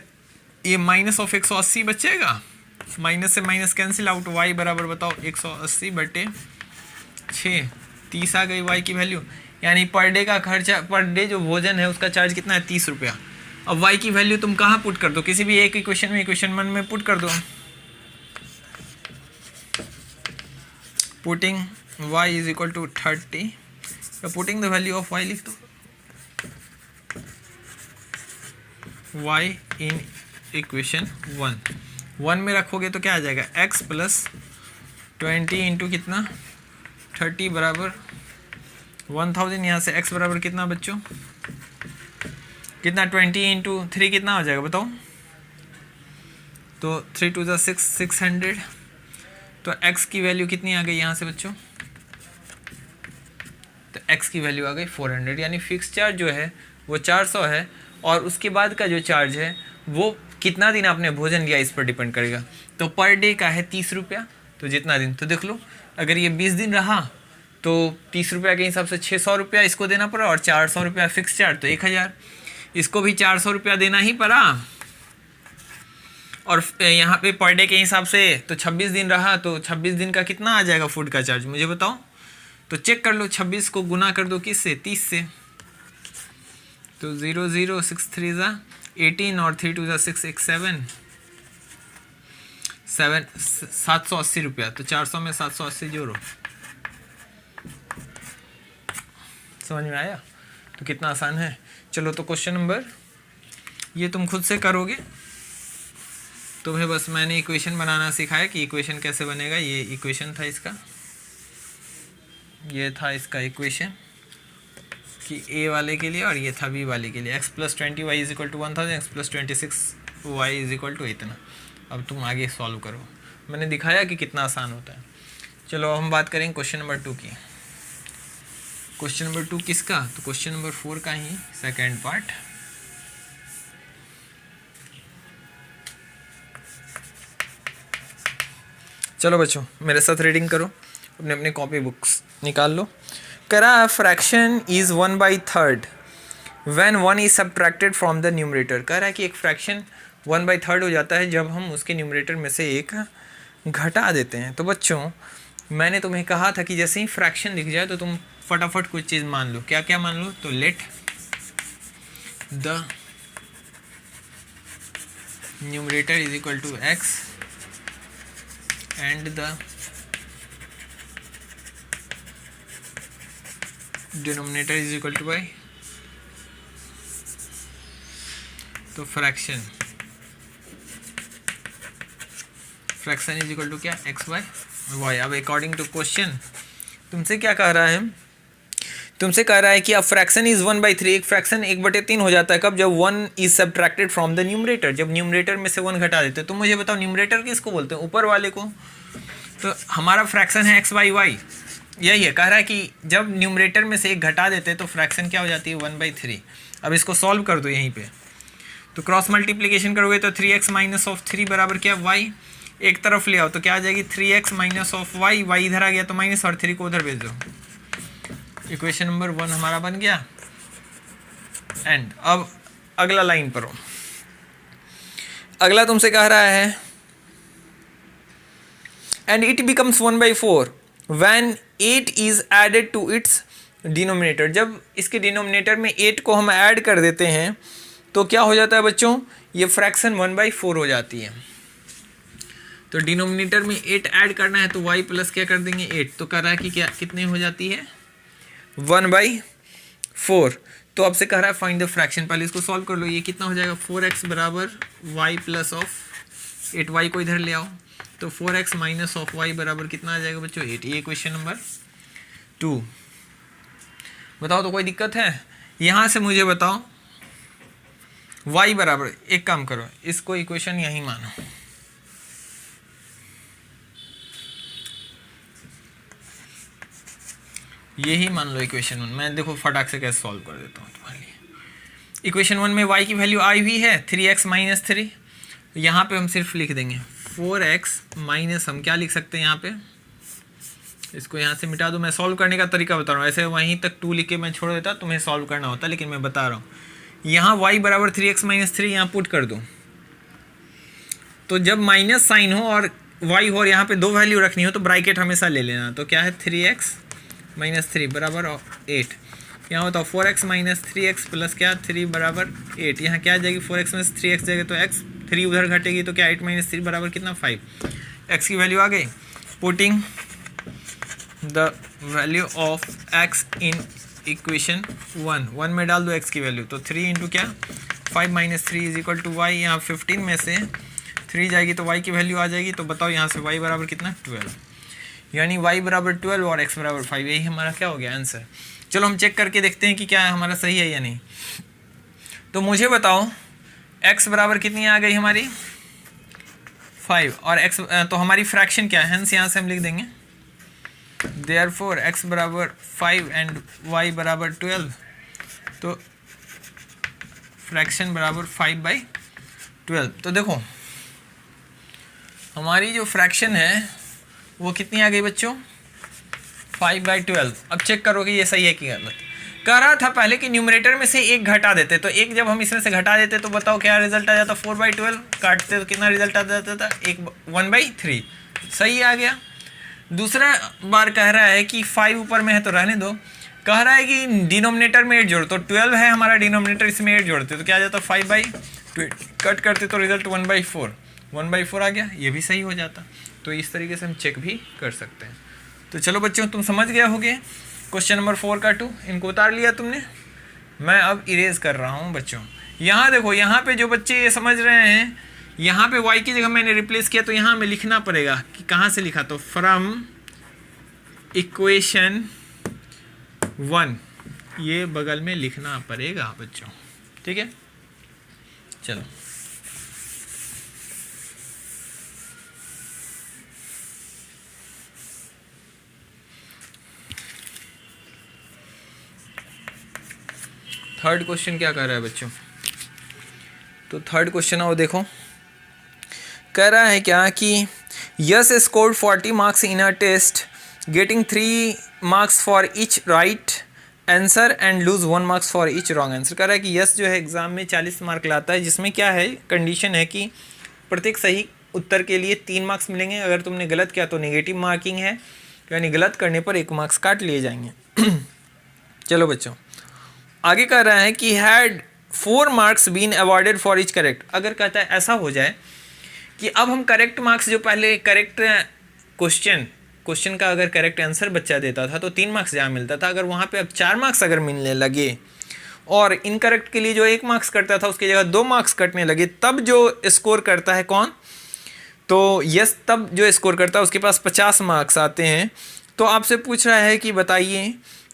ये माइनस ऑफ 180 बचेगा, माइनस से माइनस कैंसिल आउट, y बराबर बताओ 180/6, 30 आ गई y की वैल्यू। यानी पर डे का खर्चा, पर डे जो भोजन है उसका चार्ज कितना है 30 रुपया। अब y की वैल्यू तुम कहाँ पुट कर दो, किसी भी एक इक्वेशन में, इक्वेशन 1 में पुट कर दो। Putting y is equal to 30, putting the value of y लिख दो, y इन इक्वेशन 1 में रखोगे तो क्या आ जाएगा, x प्लस 20 इंटू कितना 30 बराबर 1000। यहाँ से x बराबर कितना बच्चों, कितना 20 इंटू 3 कितना हो जाएगा बताओ, तो 3 टू ज़ा 6, 600। तो x की वैल्यू कितनी आ गई यहाँ से बच्चों, तो x की वैल्यू आ गई 400। यानी फिक्स चार्ज जो है वो 400 है, और उसके बाद का जो चार्ज है वो कितना दिन आपने भोजन लिया इस पर डिपेंड करेगा। तो पर डे का है 30 रुपया, तो जितना दिन, तो देख लो अगर ये 20 दिन रहा तो 30 रुपया के हिसाब से 600 रुपया इसको देना पड़ा, और 400 रुपया फिक्स चार्ज, तो 1000, इसको भी 400 रुपया देना ही पड़ा। और यहाँ पे पर डे के हिसाब से तो 26 दिन रहा, तो 26 दिन का कितना आ जाएगा फूड का चार्ज मुझे बताओ, तो चेक कर लो, 26 को गुना कर दो किससे, 30 से, तो 0 0 6 3 ज़ा 18 और 3 2 ज़ा 6 1 7 780 रुपया। तो 400 में 780 जोड़ो, समझ में आया, तो कितना आसान है। चलो तो क्वेश्चन नंबर, ये तुम खुद से करोगे, तुम्हें बस मैंने इक्वेशन बनाना सिखाया कि इक्वेशन कैसे बनेगा। ये इक्वेशन था इसका, ये था इसका इक्वेशन कि a वाले के लिए, और ये था b वाले के लिए, x plus 20 y is equal to 1000, x plus 26 y is equal to इतना। अब तुम आगे सॉल्व करो, मैंने दिखाया कि कितना आसान होता है। चलो हम बात करेंगे क्वेश्चन नंबर 2 की। क्वेश्चन नंबर 2 किसका, तो क्वेश्चन नंबर 4 का ही सेकेंड पार्ट। चलो बच्चों मेरे साथ रीडिंग करो, अपने अपने कॉपी बुक्स निकाल लो। करा fraction is 1/3 when 1 is subtracted from the numerator. कह रहा है कि एक फ्रैक्शन 1/3 हो जाता है जब हम उसके न्यूमरेटर में से एक घटा देते हैं। तो बच्चों मैंने तुम्हें कहा था कि जैसे ही फ्रैक्शन दिख जाए तो तुम फटाफट कुछ चीज़ मान लो। क्या क्या मान लो, तो let the numerator is equal to x and the denominator is equal to y। तो फ्रैक्शन इज इक्वल टू क्या, x बाय y। अब अकॉर्डिंग टू क्वेश्चन तुमसे क्या कह रहा है, तुमसे कह रहा है कि अब फ्रैक्शन इज 1/3, एक फ्रैक्शन 1/3 हो जाता है कब, जब 1 is subtracted from the numerator, जब न्यूमरेटर में से 1 घटा देते हैं। तो मुझे बताओ न्यूमरेटर किसको बोलते हैं, ऊपर वाले को। तो हमारा फ्रैक्शन है x बाई वाई, यही है। कह रहा है कि जब न्यूमरेटर में से एक घटा देते हैं तो फ्रैक्शन क्या हो जाती है, 1/3। अब इसको सॉल्व कर दो यहीं पे, तो क्रॉस मल्टीप्लिकेशन करोगे तो 3x माइनस ऑफ 3 बराबर क्या, y। एक तरफ ले आओ तो क्या आ जाएगी, 3x minus of y, y इधर आ गया तो माइनस, और 3 को उधर भेज दो। इक्वेशन नंबर 1 हमारा बन गया। एंड अब अगला लाइन पढ़ो। अगला तुमसे कह रहा है and it becomes 1/4 when 8 is added to its denominator. जब इसके डिनोमिनेटर में 8 को हम ऐड कर देते हैं तो क्या हो जाता है बच्चों, ये फ्रैक्शन 1/4 हो जाती है। तो डिनोमिनेटर में 8 ऐड करना है तो y प्लस क्या कर देंगे 8। तो कह रहा है कि क्या कितने हो जाती है, 1/4। तो अब से कह रहा है फाइंड द फ्रैक्शन, पहले इसको सॉल्व कर लो। ये कितना हो जाएगा, 4x बराबर y प्लस ऑफ 8y को इधर ले आओ तो 4x माइनस ऑफ y बराबर कितना आ जाएगा बच्चों, 8। ये क्वेश्चन नंबर 2। बताओ तो कोई दिक्कत है, यहाँ से मुझे बताओ y बराबर, एक काम करो इसको इक्वेशन यहीं मानो, यही मान लो इक्वेशन 1। मैं देखो फटाक से कैसे सॉल्व कर देता हूँ तुम्हारे लिए। इक्वेशन 1 में y की वैल्यू आई हुई है 3x माइनस 3। यहाँ पे हम सिर्फ लिख देंगे 4x माइनस, हम क्या लिख सकते हैं यहाँ पे, इसको यहाँ से मिटा दो। मैं सॉल्व करने का तरीका बता रहा हूँ, ऐसे वहीं तक 2 लिख के मैं छोड़ देता, तुम्हें सॉल्व करना होता, लेकिन मैं बता रहा हूँ। यहाँ y बराबर 3x माइनस 3 यहाँ पुट कर दो। तो जब माइनस साइन हो और y हो और यहाँ पे 2 वैल्यू रखनी हो तो ब्रैकेट हमेशा ले लेना। तो क्या है 3x माइनस 3 बराबर 8। यहाँ बताओ 4x माइनस 3x प्लस क्या 3 बराबर 8। यहाँ क्या आ जाएगी 4x माइनस 3x जाएगा तो x, 3 उधर घटेगी तो क्या 8 माइनस 3 बराबर कितना 5। x की वैल्यू आ गई। Putting the value of x in equation 1 में डाल दो x की वैल्यू, तो 3 इंटू क्या 5 minus 3 is equal to y। यहाँ 15 में से 3 जाएगी तो y की वैल्यू आ जाएगी। तो बताओ यहाँ से y बराबर कितना 12, यानी y बराबर 12 और x बराबर 5। यही हमारा क्या हो गया आंसर। चलो हम चेक करके देखते हैं कि क्या हमारा सही है या नहीं। तो मुझे बताओ x बराबर कितनी आ गई हमारी 5 और x, तो हमारी फ्रैक्शन क्या है, हेंस यहाँ से हम लिख देंगे देयरफॉर x बराबर 5 एंड y बराबर 12, तो फ्रैक्शन बराबर 5/12। तो देखो हमारी जो फ्रैक्शन है वो कितनी आ गई बच्चों 5/12। अब चेक करो कि ये सही है कि गलत। कह रहा था पहले कि न्यूमरेटर में से एक घटा देते, तो एक जब हम इसमें से घटा देते तो बताओ क्या रिजल्ट आ जाता 4/12, काटते तो कितना रिजल्ट आ जाता था 1/3। सही आ गया। दूसरा बार कह रहा है कि 5 ऊपर में है तो रहने दो, कह रहा है कि डिनोमिनेटर में 8 जोड़, तो 12 है हमारा डिनोमिनेटर, इसमें 8 जोड़ते तो क्या आ जाता 5/2, कट करते तो रिजल्ट 1/4 आ गया, ये भी सही हो जाता। तो इस तरीके से हम चेक भी कर सकते हैं। तो चलो बच्चों तुम समझ गया होगे क्वेश्चन नंबर 4 का 2, इनको उतार लिया तुमने। मैं अब इरेज कर रहा हूँ बच्चों। यहाँ देखो, यहाँ पे जो बच्चे ये समझ रहे हैं, यहाँ पे y की जगह मैंने रिप्लेस किया, तो यहाँ हमें लिखना पड़ेगा कि कहाँ से लिखा, तो फ्रॉम इक्वेशन 1, ये बगल में लिखना पड़ेगा बच्चों, ठीक है। चलो थर्ड क्वेश्चन क्या कर रहा है बच्चों, तो थर्ड क्वेश्चन आओ देखो, कह रहा है क्या कि Yash scored 40 marks in a test getting 3 marks for each right answer and lose 1 marks for each wrong answer. कह रहा है कि यस जो है एग्जाम में 40 मार्क लाता है, जिसमें क्या है कंडीशन है कि प्रत्येक सही उत्तर के लिए 3 मार्क्स मिलेंगे, अगर तुमने गलत किया तो नेगेटिव मार्किंग है, यानी गलत करने पर 1 मार्क्स काट लिए जाएंगे। चलो बच्चों आगे कह रहा है कि had 4 marks been awarded for each correct. अगर कहता है ऐसा हो जाए कि अब हम करेक्ट मार्क्स, जो पहले करेक्ट क्वेश्चन का अगर करेक्ट आंसर बच्चा देता था तो 3 मार्क्स जहाँ मिलता था, अगर वहाँ पे अब 4 मार्क्स अगर मिलने लगे और इनकरेक्ट के लिए जो 1 मार्क्स कटता था उसकी जगह 2 मार्क्स कटने लगे, तब जो स्कोर करता है कौन, तो यस, तब जो स्कोर करता है उसके पास 50 मार्क्स आते हैं। तो आपसे पूछ रहा है कि बताइए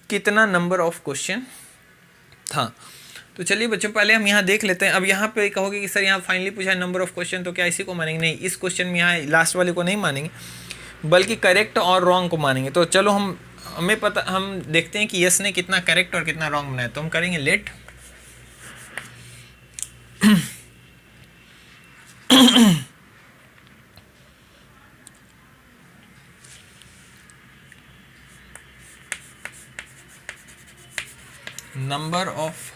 कितना नंबर ऑफ क्वेश्चन था। तो चलिए बच्चों पहले हम यहाँ देख लेते हैं। अब यहाँ पे कहोगे कि सर यहाँ फाइनली पूछा है नंबर ऑफ क्वेश्चन, तो क्या इसी को मानेंगे? नहीं, इस क्वेश्चन में यहाँ लास्ट वाले को नहीं मानेंगे, बल्कि करेक्ट और रॉन्ग को मानेंगे। तो चलो हम देखते हैं कि यस ने कितना करेक्ट और कितना रॉन्ग बनाया। तो हम करेंगे let number of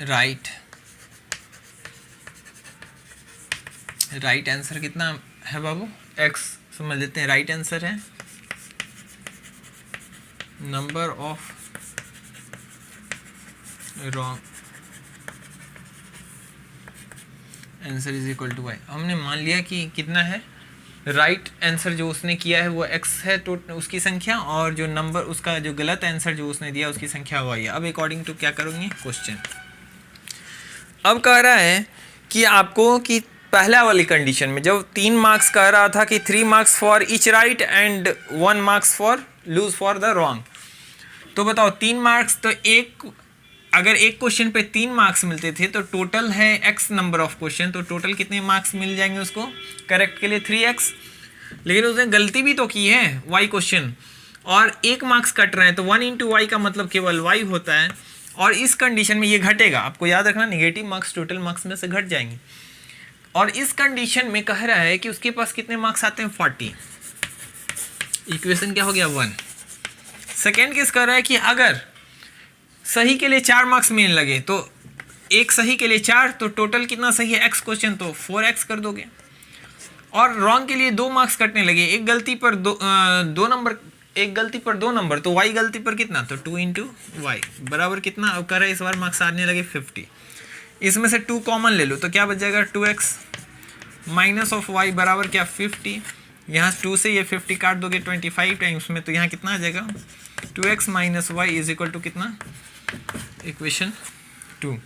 right answer कितना है बाबू, x समझ लेते हैं राइट आंसर है, number of wrong answer is equal to y। हमने मान लिया कि कितना है राइट आंसर जो उसने किया है वो x है, तो उसकी संख्या, और जो नंबर उसका जो गलत आंसर जो उसने दिया उसकी संख्या y है। अब अकॉर्डिंग टू क्या करूँगी क्वेश्चन, अब कह रहा है कि आपको कि पहला वाली कंडीशन में जब 3 मार्क्स कह रहा था कि 3 marks for each right and 1 marks for lose for the wrong, तो बताओ 3 मार्क्स, तो अगर एक क्वेश्चन पे 3 मार्क्स मिलते थे तो टोटल है x नंबर ऑफ क्वेश्चन, तो टोटल कितने मार्क्स मिल जाएंगे उसको करेक्ट के लिए 3x। लेकिन उसने गलती भी तो की है y क्वेश्चन, और 1 मार्क्स कट रहे हैं, तो 1 इंटू वाई का मतलब केवल y होता है, और इस कंडीशन में ये घटेगा। आपको याद रखना नेगेटिव मार्क्स टोटल मार्क्स में से घट जाएंगे, और इस कंडीशन में कह रहा है कि उसके पास कितने मार्क्स आते हैं 40। इक्वेशन क्या हो गया 1। सेकेंड केस कह रहा है कि अगर सही के लिए 4 मार्क्स मिलने लगे, तो एक सही के लिए 4, तो टोटल कितना सही है x क्वेश्चन, तो 4x कर दोगे, और रॉन्ग के लिए 2 मार्क्स कटने लगे, एक गलती पर 2 नंबर एक गलती पर 2 नंबर, तो y गलती पर कितना, तो 2 इंटू वाई बराबर कितना, अब कर रहा है इस बार मार्क्स आने लगे 50। इसमें से 2 कॉमन ले लो तो क्या बच जाएगा 2x माइनस ऑफ y बराबर क्या 50। यहाँ 2 से ये 50 काट दोगे 25 टाइम्स में, तो यहाँ कितना आ जाएगा 2x minus y is equal to कितना, इक्वेशन 2।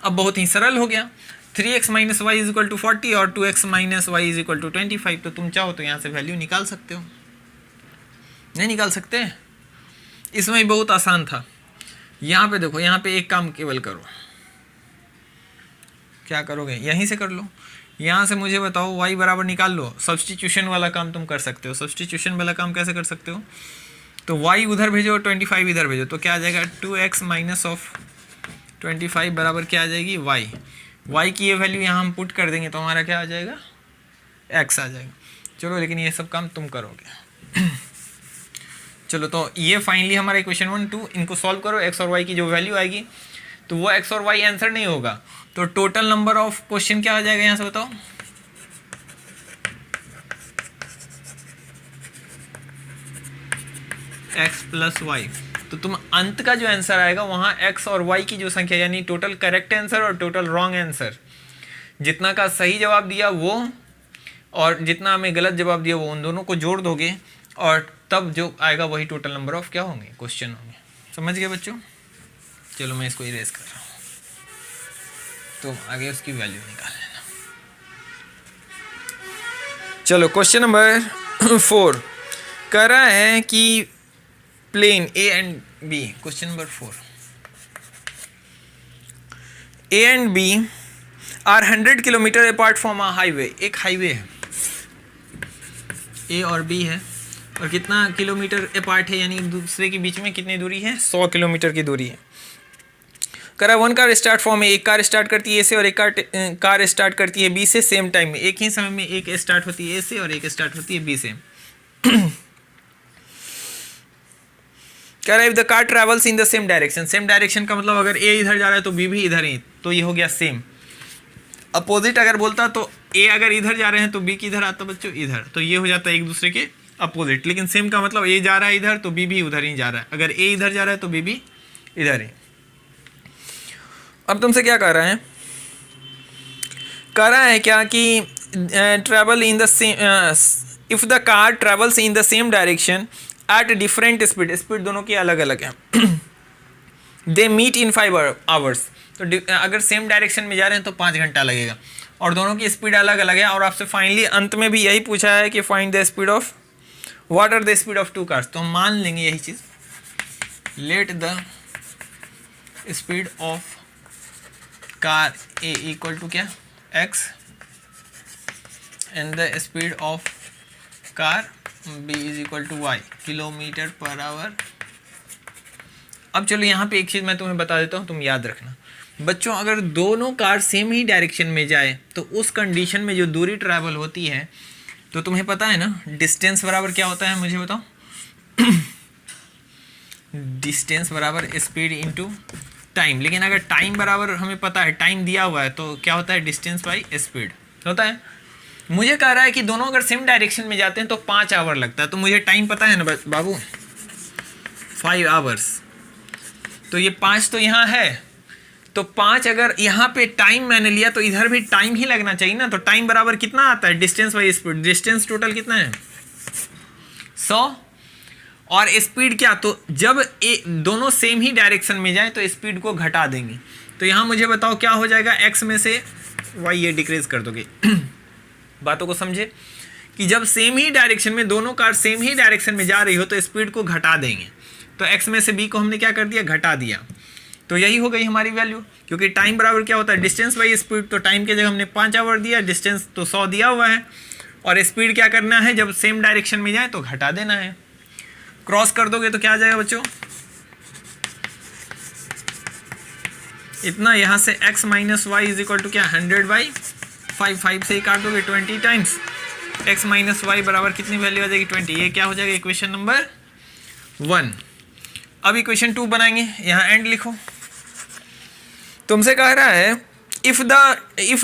अब बहुत ही सरल हो गया, 3x minus y is equal to 40 और 2x minus y is equal to 25। तो तुम चाहो तो यहाँ से वैल्यू निकाल सकते हो, नहीं निकाल सकते, इसमें ही बहुत आसान था। यहाँ पे देखो, यहाँ पे एक काम केवल करो, क्या करोगे, यहीं से कर लो, यहाँ से मुझे बताओ y बराबर निकाल लो। सब्स्टिट्यूशन वाला काम तुम कर सकते हो। सब्स्टिट्यूशन वाला काम कैसे कर सकते हो, तो y उधर भेजो 25 इधर भेजो, तो क्या आ जाएगा 2x माइनस ऑफ 25 बराबर क्या आ जाएगी y की ये वैल्यू यहाँ हम पुट कर देंगे तो हमारा क्या आ जाएगा x आ जाएगा। चलो लेकिन ये सब काम तुम करोगे। चलो तो ये फाइनली हमारा इक्वेशन 1 2, इनको सॉल्व करो, x और y की जो वैल्यू आएगी तो वो x और y आंसर नहीं होगा, तो टोटल नंबर ऑफ क्वेश्चन क्या आ जाएगा यहाँ से बताओ, x प्लस वाई। तो तुम अंत का जो आंसर आएगा वहाँ x और y की जो संख्या यानी टोटल करेक्ट आंसर और टोटल रॉन्ग आंसर, जितना का सही जवाब दिया वो और जितना हमें गलत जवाब दिया वो, उन दोनों को जोड़ दोगे और तब जो आएगा वही टोटल नंबर ऑफ क्या होंगे क्वेश्चन होंगे। समझ गए बच्चों। चलो मैं इसको इरेज कर रहा हूँ, तो आगे उसकी वैल्यू निकाल लेना। चलो क्वेश्चन नंबर 4 कह रहा है कि plane A and B, question number 4, A and B are 100 kilometre apart from a highway. एक हाईवे है, ए और बी है, और कितना किलोमीटर अपार्ट है, यानी एक दूसरे के बीच में कितनी दूरी है, 100 किलोमीटर की दूरी है। कह रहा है 1 कार स्टार्ट फ्रॉम, एक कार स्टार्ट करती है ए से और एक कार स्टार्ट करती है बी से सेम टाइम में, एक ही समय में एक स्टार्ट होती है ए से और एक स्टार्ट होती है बी से। कह रहा है if the car travels in the same direction, same direction का मतलब अगर ए इधर जा रहा है तो बी भी इधर ही, तो ये हो गया सेम। अपोजिट अगर बोलता तो ए अगर इधर जा रहे हैं तो बी किधर आता बच्चों, इधर, तो ये हो जाता है एक दूसरे के अपोजिट। लेकिन सेम का मतलब ए जा रहा है इधर तो बी भी उधर ही जा रहा है, अगर ए इधर जा रहा है तो बी भी इधर ही। अब तुमसे क्या कह रहा है, कह रहा है क्या कि travel in the same, if the car travels in the same direction at different speed, speed दोनों की अलग अलग है, दे मीट इन 5 आवर्स, तो अगर सेम डायरेक्शन में जा रहे हैं तो 5 घंटा लगेगा और दोनों की स्पीड अलग अलग है। और आपसे फाइनली अंत में भी यही पूछा है कि find the speed of, what are the speed of 2 cars, तो हम मान लेंगे यही चीज़, let the speed of car A equal to क्या x and the speed of car b is equal to y kilometre per hour. अब चलो यहाँ पे एक चीज़ मैं तुम्हें बता देता हूँ, तुम याद रखना बच्चों, अगर दोनों कार सेम ही डायरेक्शन में जाए तो उस कंडीशन में जो दूरी ट्रैवल होती है, तो तुम्हें पता है ना डिस्टेंस बराबर क्या होता है, मुझे बताओ। डिस्टेंस बराबर स्पीड इनटू टाइम, लेकिन अगर टाइम बराबर हमें पता है, टाइम दिया हुआ है, तो क्या होता है डिस्टेंस बाई स्पीड होता है। मुझे कह रहा है कि दोनों अगर सेम डायरेक्शन में जाते हैं तो 5 आवर लगता है, तो मुझे टाइम पता है ना बाबू 5 आवर्स, तो ये 5 तो यहाँ है, तो 5 अगर यहाँ पे टाइम मैंने लिया तो इधर भी टाइम ही लगना चाहिए ना, तो टाइम बराबर कितना आता है distance by speed, distance total कितना है 100 और स्पीड क्या, तो जब दोनों सेम ही डायरेक्शन में जाए तो स्पीड को घटा देंगे। तो यहाँ मुझे बताओ क्या हो जाएगा, x में से y ये डिक्रीज कर दोगे। बातों को समझे कि जब सेम ही डायरेक्शन में दोनों कार सेम ही डायरेक्शन में जा रही हो तो स्पीड को घटा देंगे, तो x में से b को हमने क्या कर दिया, घटा दिया, तो यही हो गई हमारी वैल्यू। क्योंकि टाइम बराबर क्या होता है डिस्टेंस बाई स्पीड, तो टाइम की जगह हमने 5 आवर दिया, डिस्टेंस तो 100 दिया हुआ है, और स्पीड क्या करना है जब सेम डायरेक्शन में जाए तो घटा देना है। क्रॉस कर दोगे तो क्या आ जाएगा बच्चों, इतना, यहाँ से x minus y is equal to क्या 100/5, 5 से ही काट दोगे 20 टाइम्स, x माइनस वाई बराबर कितनी वैल्यू आ जाएगी 20। ये क्या हो जाएगा इक्वेशन नंबर 1। अब इक्वेशन 2 बनाएंगे, यहाँ एंड लिखो। तुमसे कह रहा है if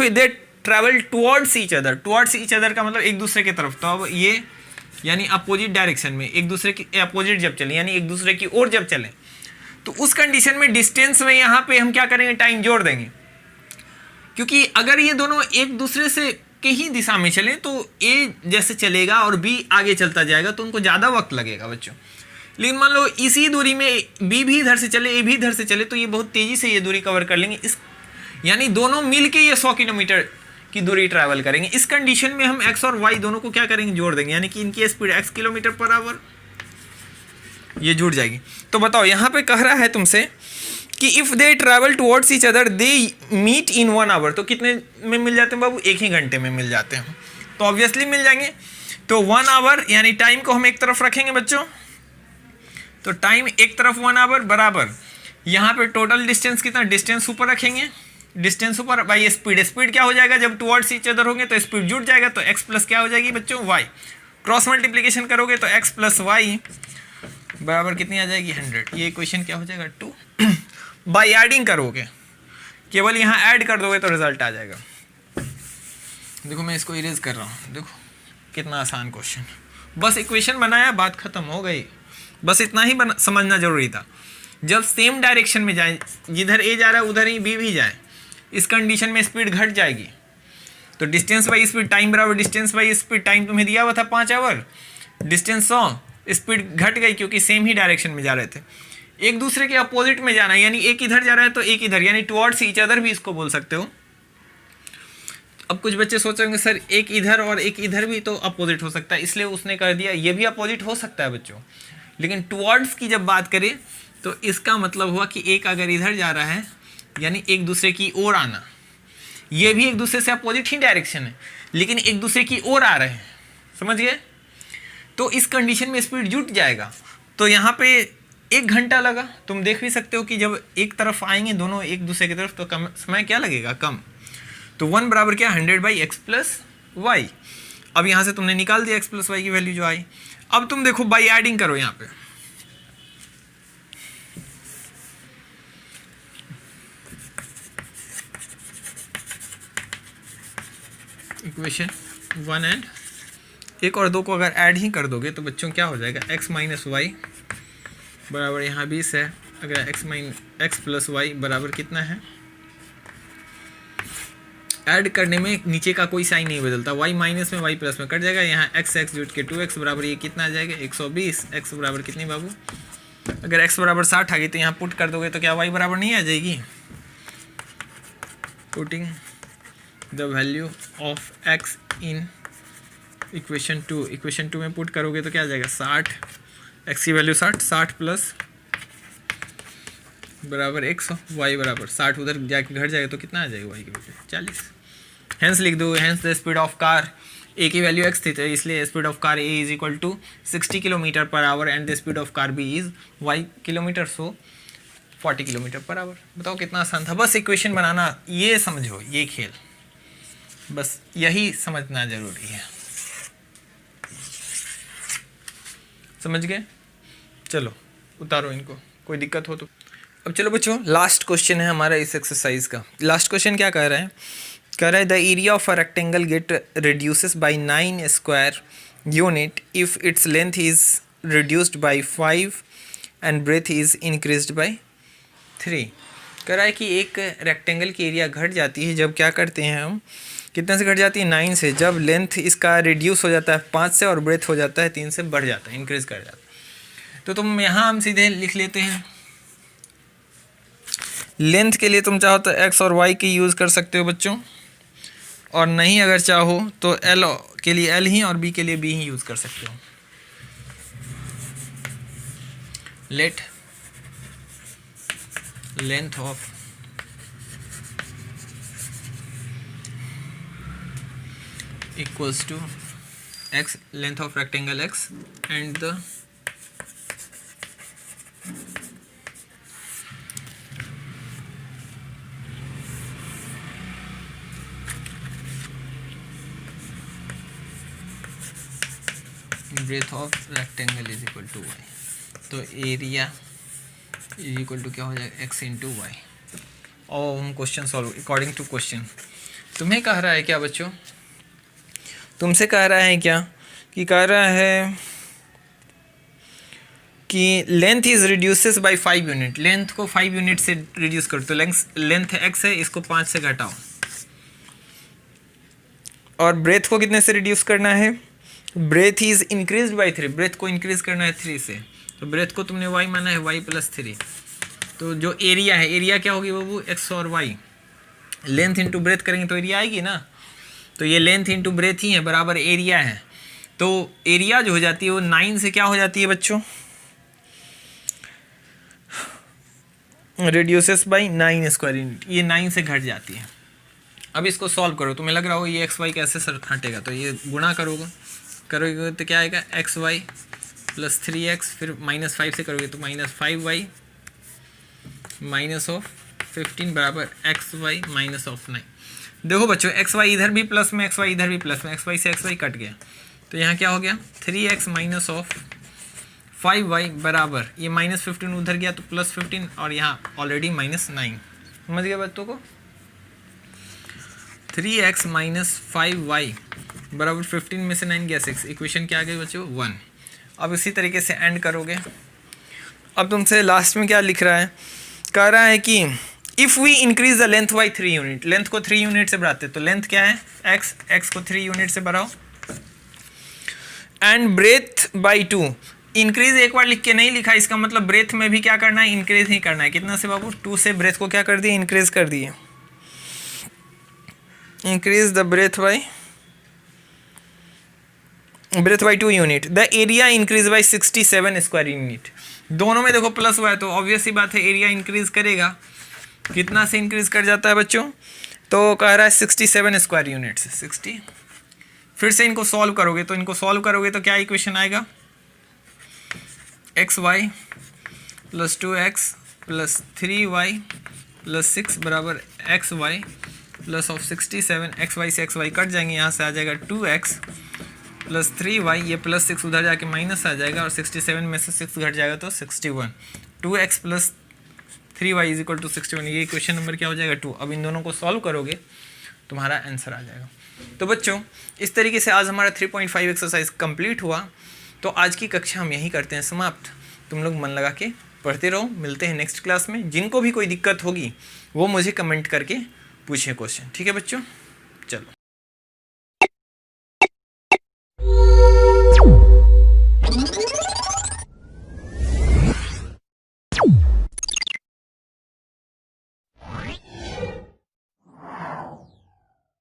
they travel towards each other, towards each other का मतलब एक दूसरे की तरफ, तो अब ये यानी अपोजिट डायरेक्शन में, एक दूसरे की अपोजिट जब चले यानी एक दूसरे की ओर जब चले, तो उस कंडीशन में डिस्टेंस में यहाँ पे हम क्या करेंगे, टाइम जोड़ देंगे। क्योंकि अगर ये दोनों एक दूसरे से के ही दिशा में चले तो ए जैसे चलेगा और बी आगे चलता जाएगा तो उनको ज़्यादा वक्त लगेगा बच्चों। लेकिन मान लो इसी दूरी में बी भी इधर से चले, ए भी इधर से चले, तो ये बहुत तेज़ी से ये दूरी कवर कर लेंगे। इस यानी दोनों मिल के ये 100 किलोमीटर की दूरी ट्रैवल करेंगे। इस कंडीशन में हम एक्स और वाई दोनों को क्या करेंगे, जोड़ देंगे, यानी कि इनकी speed x kilometre per our ये जुड़ जाएगी। तो बताओ यहाँ पे कह रहा है तुमसे कि if they travel towards each other they meet in 1 hour, तो कितने में मिल जाते हैं बाबू, 1 ही घंटे में मिल जाते हैं। तो ऑब्वियसली मिल जाएंगे। तो 1 आवर यानी टाइम को हम एक तरफ रखेंगे बच्चों, तो टाइम एक तरफ 1 आवर बराबर यहाँ पे टोटल डिस्टेंस कितना, डिस्टेंस ऊपर रखेंगे, डिस्टेंस ऊपर बाई स्पीड, स्पीड क्या हो जाएगा जब टुवर्ड्स ईच अदर होंगे तो स्पीड जुड़ जाएगा, तो x प्लस क्या हो जाएगी बच्चों, y। क्रॉस मल्टीप्लिकेशन करोगे तो x प्लस वाई बराबर कितनी आ जाएगी, 100। ये इक्वेशन क्या हो जाएगा 2। बाई एडिंग करोगे, केवल यहाँ ऐड कर दोगे तो रिजल्ट आ जाएगा। देखो मैं इसको इरेज कर रहा हूँ, देखो कितना आसान क्वेश्चन, बस इक्वेशन बनाया, बात खत्म हो गई। बस इतना ही समझना जरूरी था। जब सेम डायरेक्शन में जाए, जिधर ए जा रहा है उधर ही बी भी जाए, इस कंडीशन में स्पीड घट जाएगी। तो डिस्टेंस बाई स्पीड टाइम बराबर डिस्टेंस बाई स्पीड, टाइम तुम्हें दिया हुआ था 5 आवर, डिस्टेंस 100, स्पीड घट गई क्योंकि सेम ही डायरेक्शन में जा रहे थे। एक दूसरे के अपोजिट में जाना है, यानी एक इधर जा रहा है तो एक इधर, यानी टुवर्ड्स ईच अदर भी इसको बोल सकते हो। अब कुछ बच्चे सोचेंगे सर एक इधर और एक इधर भी तो अपोजिट हो सकता है, इसलिए उसने कर दिया, ये भी अपोजिट हो सकता है बच्चों। लेकिन टुवर्ड्स की जब बात करें तो इसका मतलब हुआ कि एक अगर इधर जा रहा है यानी एक दूसरे की ओर आना, ये भी एक दूसरे से अपोजिट ही डायरेक्शन है लेकिन एक दूसरे की ओर आ रहे हैं, समझ गए। तो इस कंडीशन में स्पीड जुट जाएगा। तो यहाँ पे 1 घंटा लगा, तुम देख भी सकते हो कि जब एक तरफ आएंगे दोनों एक दूसरे की तरफ तो कम समय क्या लगेगा, कम। तो 1 बराबर क्या, 100/x प्लस वाई। अब यहाँ से तुमने निकाल दिया x प्लस वाई की वैल्यू जो आई। अब तुम देखो बाई एडिंग करो यहाँ पे, इक्वेशन 1 एंड 1 और 2 को अगर ऐड ही कर दोगे तो बच्चों क्या हो जाएगा, x माइनस वाई बराबर यहाँ 20 है। अगर x प्लस वाई बराबर कितना है, ऐड करने में नीचे का कोई साइन नहीं बदलता, y माइनस में y प्लस में कट जाएगा, यहाँ x जुट के 2x बराबर ये कितना आ जाएगा 120। x बराबर कितनी बाबू, अगर x बराबर 60 आ गई तो यहाँ पुट कर दोगे तो क्या y बराबर नहीं आ जाएगी। Putting the value of x in equation 2, equation 2 में पुट करोगे तो क्या आ जाएगा 60, x की वैल्यू 60 प्लस बराबर 100, y बराबर 60 उधर जाके घट जाएगा तो कितना आ जाएगा y की वैल्यू 40। हेंस लिख दो, hence the speed of car, a की वैल्यू x थी तो इसलिए speed of car a is equal to 60 kilometre per hour and the speed of car b is y kilometre, so 40 kilometre per hour. बताओ कितना आसान था, बस equation बनाना, ये समझो, ये खेल, बस यही समझना जरूरी है, समझ गए। चलो उतारो इनको, कोई दिक्कत हो तो। अब चलो बच्चों लास्ट क्वेश्चन है हमारा इस एक्सरसाइज का। लास्ट क्वेश्चन क्या कह रहा है, कह रहा है the area of a rectangle get reduces by 9 square unit if its length is reduced by 5 and breadth is increased by 3। कह रहा है कि एक रेक्टेंगल की एरिया घट जाती है जब क्या करते हैं हम, कितने से घट जाती है 9 से, जब लेंथ इसका रिड्यूस हो जाता है 5 से और ब्रेथ हो जाता है 3 से, बढ़ जाता है, इंक्रीज कर जाता है। तो तुम यहाँ हम सीधे लिख लेते हैं, लेंथ के लिए तुम चाहो तो x और y की यूज़ कर सकते हो बच्चों, और नहीं अगर चाहो तो l के लिए l ही और b के लिए b ही यूज़ कर सकते हो। Late length of equals to x, length of rectangle x, and the breadth of rectangle is equal to y। तो एरिया इज इक्वल टू क्या हो जाएगा x इंटू वाई। और हम question solve according to question. तुम्हें कह रहा है क्या बच्चों, तुमसे कह रहा है क्या कि कह रहा है कि length is reduces by 5 unit, length को 5 यूनिट से रिड्यूस कर, तो लेंथ x है, इसको 5 से घटाओ। और ब्रेथ को कितने से रिड्यूस करना है, breadth is increase by 3, breadth को इंक्रीज करना है 3 से, तो ब्रेथ को तुमने y माना है y + 3, तो जो एरिया है, एरिया क्या होगी बाबू, x और y, लेंथ इंटू ब्रेथ करेंगे तो एरिया आएगी ना, तो ये लेंथ इंटू ब्रेथ ही है बराबर एरिया है, तो एरिया जो हो जाती है वो 9 से क्या हो जाती है बच्चों, रिड्यूसेस बाई 9 स्क्वायर यूनिट, ये 9 से घट जाती है। अब इसको सॉल्व करो, तुम्हें लग रहा हो ये एक्स वाई कैसे सर हटेगा, तो ये गुणा करोगे तो क्या आएगा, एक्स वाई + 3x, फिर -5 से करोगे तो -5y -15 बराबर एक्स वाई -9। देखो बच्चों एक्स वाई इधर भी प्लस में, एक्स वाई इधर भी प्लस में, एक्स वाई से एक्स वाई कट गया, तो यहाँ क्या हो गया 3x - 5y बराबर, ये -15 उधर गया तो +15, और यहाँ ऑलरेडी -9, समझ गया बच्चों को, 3x - 5y बराबर 15 में से 9 गया 6, इक्वेशन क्या आ गई बच्चों 1। अब इसी तरीके से एंड करोगे। अब तुमसे लास्ट में क्या लिख रहा है, कह रहा है कि if we increase the length by 3 unit, length को 3 यूनिट से बढ़ाते, तो लेंथ क्या है x को 3 यूनिट से बढ़ाओ, एंड ब्रेथ बाई 2, इंक्रीज एक बार लिख के नहीं लिखा, इसका मतलब ब्रेथ में भी क्या करना है, इंक्रीज ही करना है, कितना से बाबू 2 से ब्रेथ को क्या कर दिए, इंक्रीज कर दिए, increase the breadth by 2 unit, the area increase by 67 square unit, दोनों में देखो प्लस हुआ है तो ऑब्वियस ही बात है एरिया इंक्रीज करेगा, कितना से इंक्रीज कर जाता है बच्चों, तो कह रहा है 67 स्क्वायर यूनिट से 60। फिर से इनको सॉल्व करोगे तो क्या इक्वेशन आएगा, एक्स वाई + 2x + 3y + 6 बराबर x y plus of 67, x y से एक्स वाई कट जाएंगे, यहाँ से आ जाएगा 2x + 3y, ये +6 उधर जाके माइनस आ जाएगा, और 67 में से 6 घट जाएगा तो 61, 2x + 3y = 61, ये क्वेश्चन नंबर क्या हो जाएगा 2। अब इन दोनों को सॉल्व करोगे तुम्हारा आंसर आ जाएगा। तो बच्चों इस तरीके से आज हमारा 3.5 एक्सरसाइज कंप्लीट हुआ। तो आज की कक्षा हम यहीं करते हैं समाप्त। तुम लोग मन लगा के पढ़ते रहो, मिलते हैं नेक्स्ट क्लास में। जिनको भी कोई दिक्कत होगी वो मुझे कमेंट करके पूछें क्वेश्चन, ठीक है बच्चों, चलो।